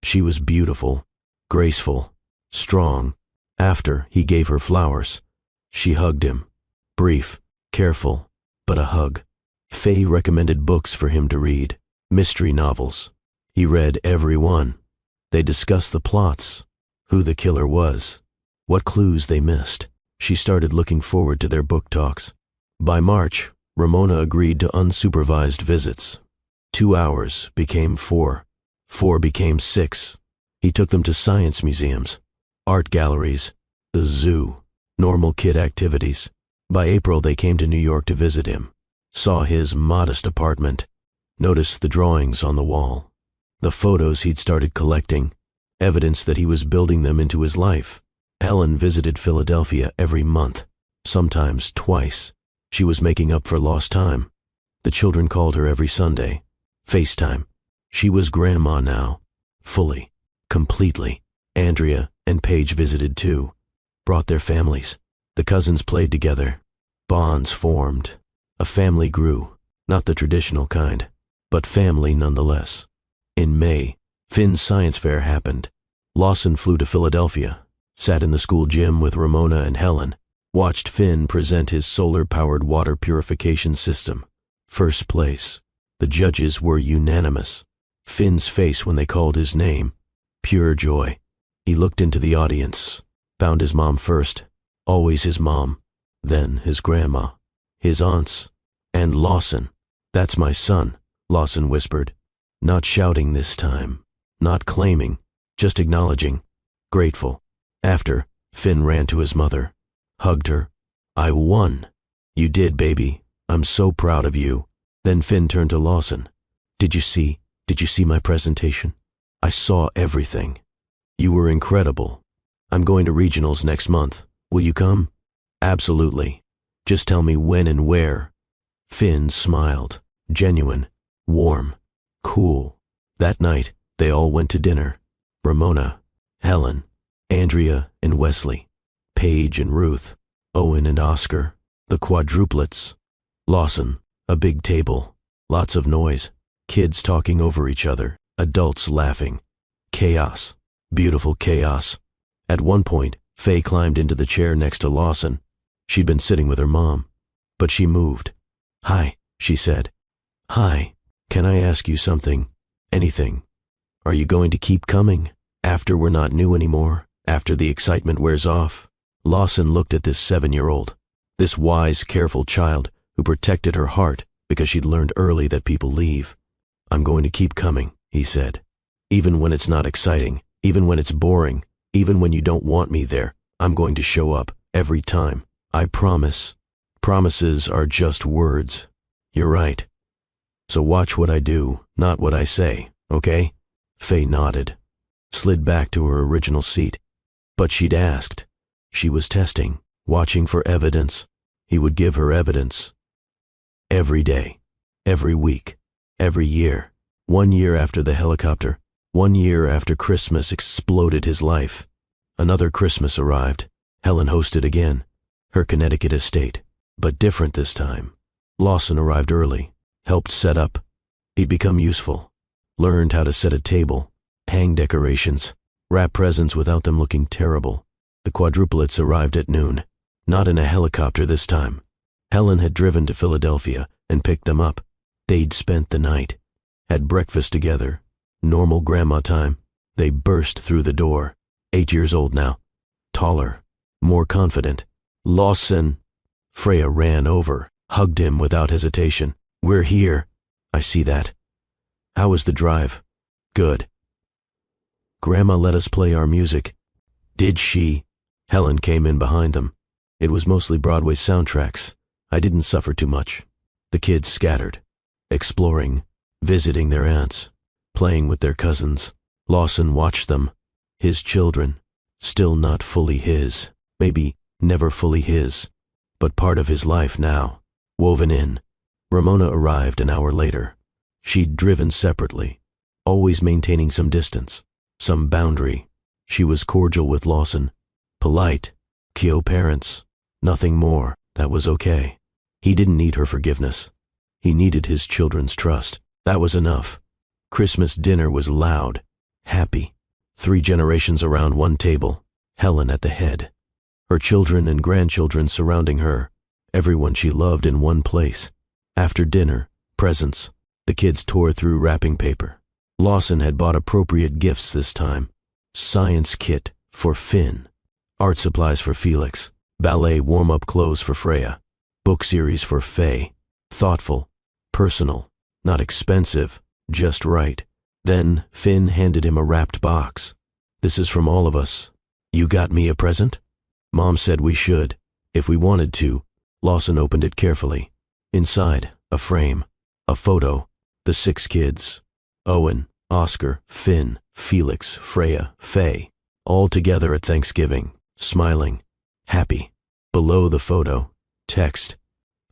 She was beautiful, graceful, strong. After, he gave her flowers. She hugged him. Brief, careful, but a hug. Faye recommended books for him to read, mystery novels. He read every one. They discussed the plots, who the killer was, what clues they missed. She started looking forward to their book talks. By March, Ramona agreed to unsupervised visits. 2 hours became 4. 4 became 6. He took them to science museums, art galleries, the zoo, normal kid activities. By April, they came to New York to visit him, saw his modest apartment, noticed the drawings on the wall, the photos he'd started collecting, evidence that he was building them into his life. Helen visited Philadelphia every month, sometimes twice. She was making up for lost time. The children called her every Sunday. FaceTime. She was grandma now, fully, completely. Andrea and Paige visited too, brought their families. The cousins played together. Bonds formed. A family grew, not the traditional kind, but family nonetheless. In May, Finn's science fair happened. Lawson flew to Philadelphia, sat in the school gym with Ramona and Helen, watched Finn present his solar-powered water purification system. First place. The judges were unanimous. Finn's face when they called his name, pure joy. He looked into the audience, found his mom first, always his mom, then his grandma, his aunts, and Lawson. "That's my son," Lawson whispered, not shouting this time, not claiming, just acknowledging, grateful. After, Finn ran to his mother, hugged her. "I won." "You did, baby. I'm so proud of you." Then Finn turned to Lawson. Did you see my presentation? I saw everything. You were incredible. I'm going to regionals next month. Will you come?" "Absolutely. Just tell me when and where." Finn smiled, genuine, warm, cool. That night, they all went to dinner. Ramona, Helen, Andrea and Wesley, Paige and Ruth, Owen and Oscar, the Quadruplets, Lawson, a big table, lots of noise, kids talking over each other, adults laughing. Chaos, beautiful chaos. At one point, Faye climbed into the chair next to Lawson. She'd been sitting with her mom, but she moved. "Hi," she said. "Hi, can I ask you something? Anything? Are you going to keep coming? After we're not new anymore? After the excitement wears off?" Lawson looked at this 7-year-old, this wise, careful child who protected her heart because she'd learned early that people leave. "I'm going to keep coming," he said. "Even when it's not exciting, even when it's boring, even when you don't want me there, I'm going to show up every time. I promise." Promises are just words. You're right. So watch what I do, not what I say, okay? Faye nodded, slid back to her original seat. But she'd asked. She was testing, watching for evidence. He would give her evidence. Every day, every week, every year. 1 year after the helicopter, 1 year after Christmas exploded his life. Another Christmas arrived. Helen hosted again, her Connecticut estate, but different this time. Lawson arrived early, helped set up. He'd become useful, learned how to set a table, hang decorations, wrap presents without them looking terrible. The Quadruplets arrived at noon, not in a helicopter this time. Helen had driven to Philadelphia and picked them up. They'd spent the night, had breakfast together, normal grandma time. They burst through the door, 8 years old now, taller, more confident. "Lawson!" Freya ran over, hugged him without hesitation. "We're here." "I see that. How was the drive?" "Good. Grandma let us play our music." "Did she?" Helen came in behind them. "It was mostly Broadway soundtracks. I didn't suffer too much." The kids scattered, exploring, visiting their aunts, playing with their cousins. Lawson watched them, his children, still not fully his, maybe never fully his, but part of his life now, woven in. Ramona arrived an hour later. She'd driven separately, always maintaining some distance, some boundary. She was cordial with Lawson, polite, Kyo parents, nothing more. That was okay. He didn't need her forgiveness. He needed his children's trust. That was enough. Christmas dinner was loud, happy, 3 generations around one table, Helen at the head. Her children and grandchildren surrounding her, everyone she loved in one place. After dinner, presents. The kids tore through wrapping paper. Lawson had bought appropriate gifts this time. Science kit for Finn. Art supplies for Felix. Ballet warm-up clothes for Freya. Book series for Faye. Thoughtful, personal, not expensive, just right. Then Finn handed him a wrapped box. "This is from all of us. You got me a present?" "Mom said we should, if we wanted to." Lawson opened it carefully. Inside, a frame, a photo, the 6 kids. Owen, Oscar, Finn, Felix, Freya, Faye, all together at Thanksgiving, smiling, happy. Below the photo, text.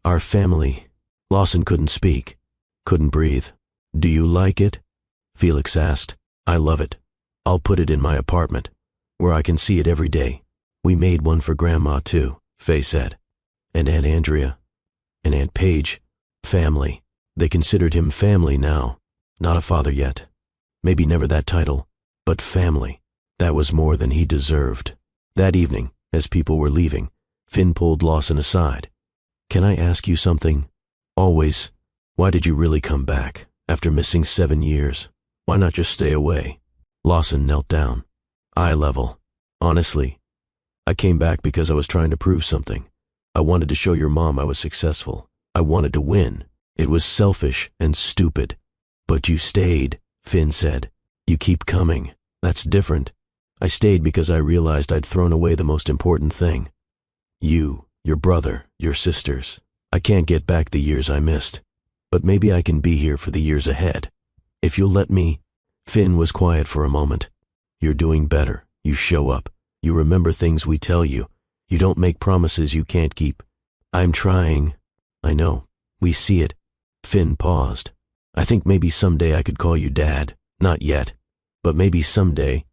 "Our family." Lawson couldn't speak, couldn't breathe. "Do you like it?" Felix asked. "I love it. I'll put it in my apartment, where I can see it every day." "We made one for Grandma, too," Faye said. "And Aunt Andrea. And Aunt Paige. Family." They considered him family now. Not a father yet. Maybe never that title. But family. That was more than he deserved. That evening, as people were leaving, Finn pulled Lawson aside. "Can I ask you something? Always. Why did you really come back, after missing 7 years? Why not just stay away?" Lawson knelt down. Eye level. "Honestly, I came back because I was trying to prove something. I wanted to show your mom I was successful. I wanted to win. It was selfish and stupid. But you stayed," Finn said. "You keep coming. That's different. I stayed because I realized I'd thrown away the most important thing. You, your brother, your sisters. I can't get back the years I missed. But maybe I can be here for the years ahead. If you'll let me." Finn was quiet for a moment. "You're doing better. You show up. You remember things we tell you. You don't make promises you can't keep." "I'm trying." "I know. We see it." Finn paused. "I think maybe someday I could call you Dad. Not yet. But maybe someday."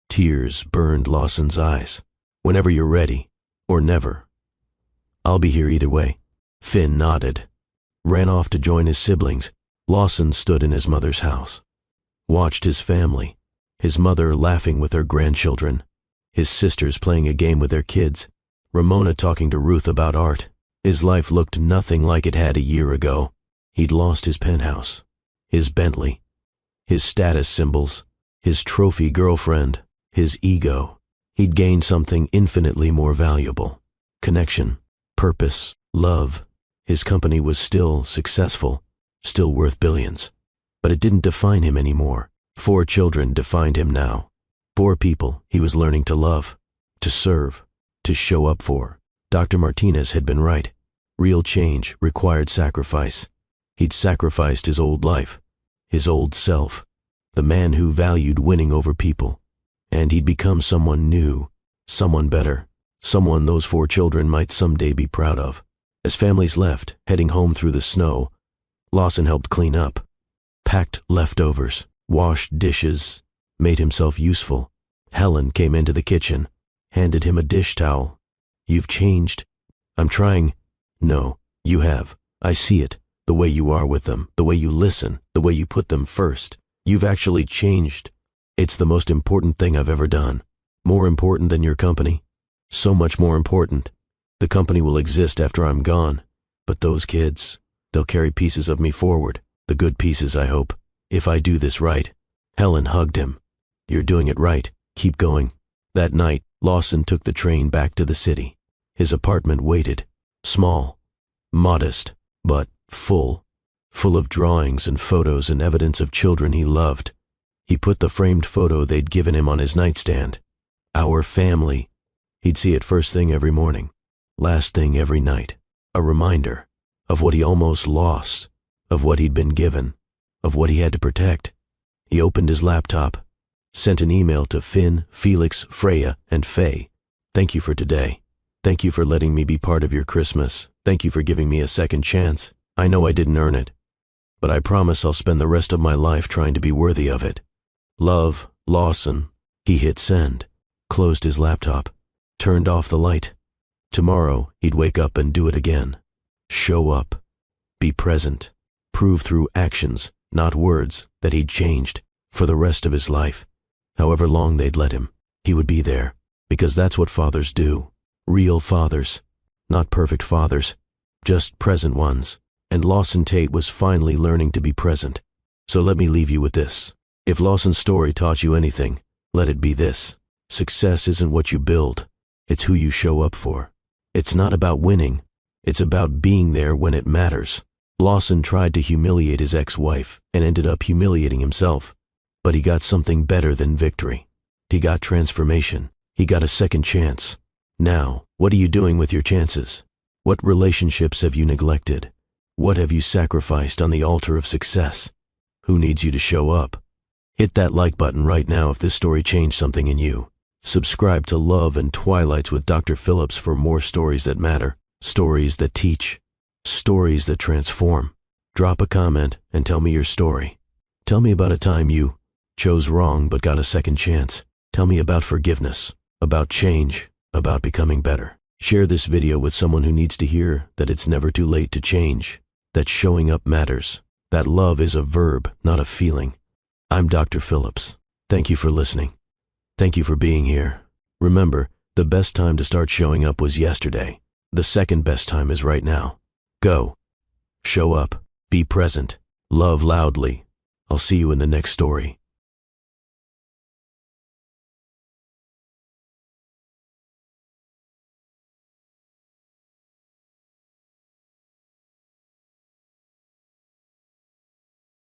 Tears burned Lawson's eyes. "Whenever you're ready. Or never. I'll be here either way." Finn nodded. Ran off to join his siblings. Lawson stood in his mother's house. Watched his family. His mother laughing with her grandchildren. His sisters playing a game with their kids. Ramona talking to Ruth about art. His life looked nothing like it had a year ago. He'd lost his penthouse, his Bentley, his status symbols, his trophy girlfriend, his ego. He'd gained something infinitely more valuable. Connection, purpose, love. His company was still successful, still worth billions. But it didn't define him anymore. 4 children defined him now. 4 people he was learning to love, to serve, to show up for. Dr. Martinez had been right. Real change required sacrifice. He'd sacrificed his old life, his old self, the man who valued winning over people. And he'd become someone new, someone better, someone those 4 children might someday be proud of. As families left, heading home through the snow, Lawson helped clean up, packed leftovers, washed dishes, made himself useful. Helen came into the kitchen, handed him a dish towel. "You've changed." "I'm trying." "No, you have. I see it. The way you are with them, the way you listen, the way you put them first. You've actually changed. It's the most important thing I've ever done. More important than your company. So much more important. The company will exist after I'm gone. But those kids, they'll carry pieces of me forward. The good pieces, I hope. If I do this right." Helen hugged him. "You're doing it right. Keep going." That night, Lawson took the train back to the city. His apartment waited. Small, modest, but full of drawings and photos and evidence of children he loved. He put the framed photo they'd given him on his nightstand. Our family. He'd see it first thing every morning, last thing every night. A reminder of what he almost lost, of what he'd been given, of what he had to protect. He opened his laptop, sent an email to Finn, Felix, Freya, and Faye. "Thank you for today. Thank you for letting me be part of your Christmas. Thank you for giving me a second chance. I know I didn't earn it, but I promise I'll spend the rest of my life trying to be worthy of it. Love, Lawson." He hit send, closed his laptop, turned off the light. Tomorrow, he'd wake up and do it again. Show up. Be present. Prove through actions, not words, that he'd changed for the rest of his life. However long they'd let him, he would be there, because that's what fathers do. Real fathers. Not perfect fathers, just present ones. And Lawson Tate was finally learning to be present. So let me leave you with this. If Lawson's story taught you anything, let it be this. Success isn't what you build, it's who you show up for. It's not about winning, it's about being there when it matters. Lawson tried to humiliate his ex-wife and ended up humiliating himself. But he got something better than victory. He got transformation. He got a second chance. Now, what are you doing with your chances? What relationships have you neglected? What have you sacrificed on the altar of success? Who needs you to show up? Hit that like button right now if this story changed something in you. Subscribe to Love and Twilights with Dr. Phillips for more stories that matter, stories that teach, stories that transform. Drop a comment and tell me your story. Tell me about a time you chose wrong but got a second chance. Tell me about forgiveness, about change, about becoming better. Share this video with someone who needs to hear that it's never too late to change, that showing up matters, that love is a verb, not a feeling. I'm Dr. Phillips. Thank you for listening. Thank you for being here. Remember, the best time to start showing up was yesterday. The second best time is right now. Go. Show up. Be present. Love loudly. I'll see you in the next story.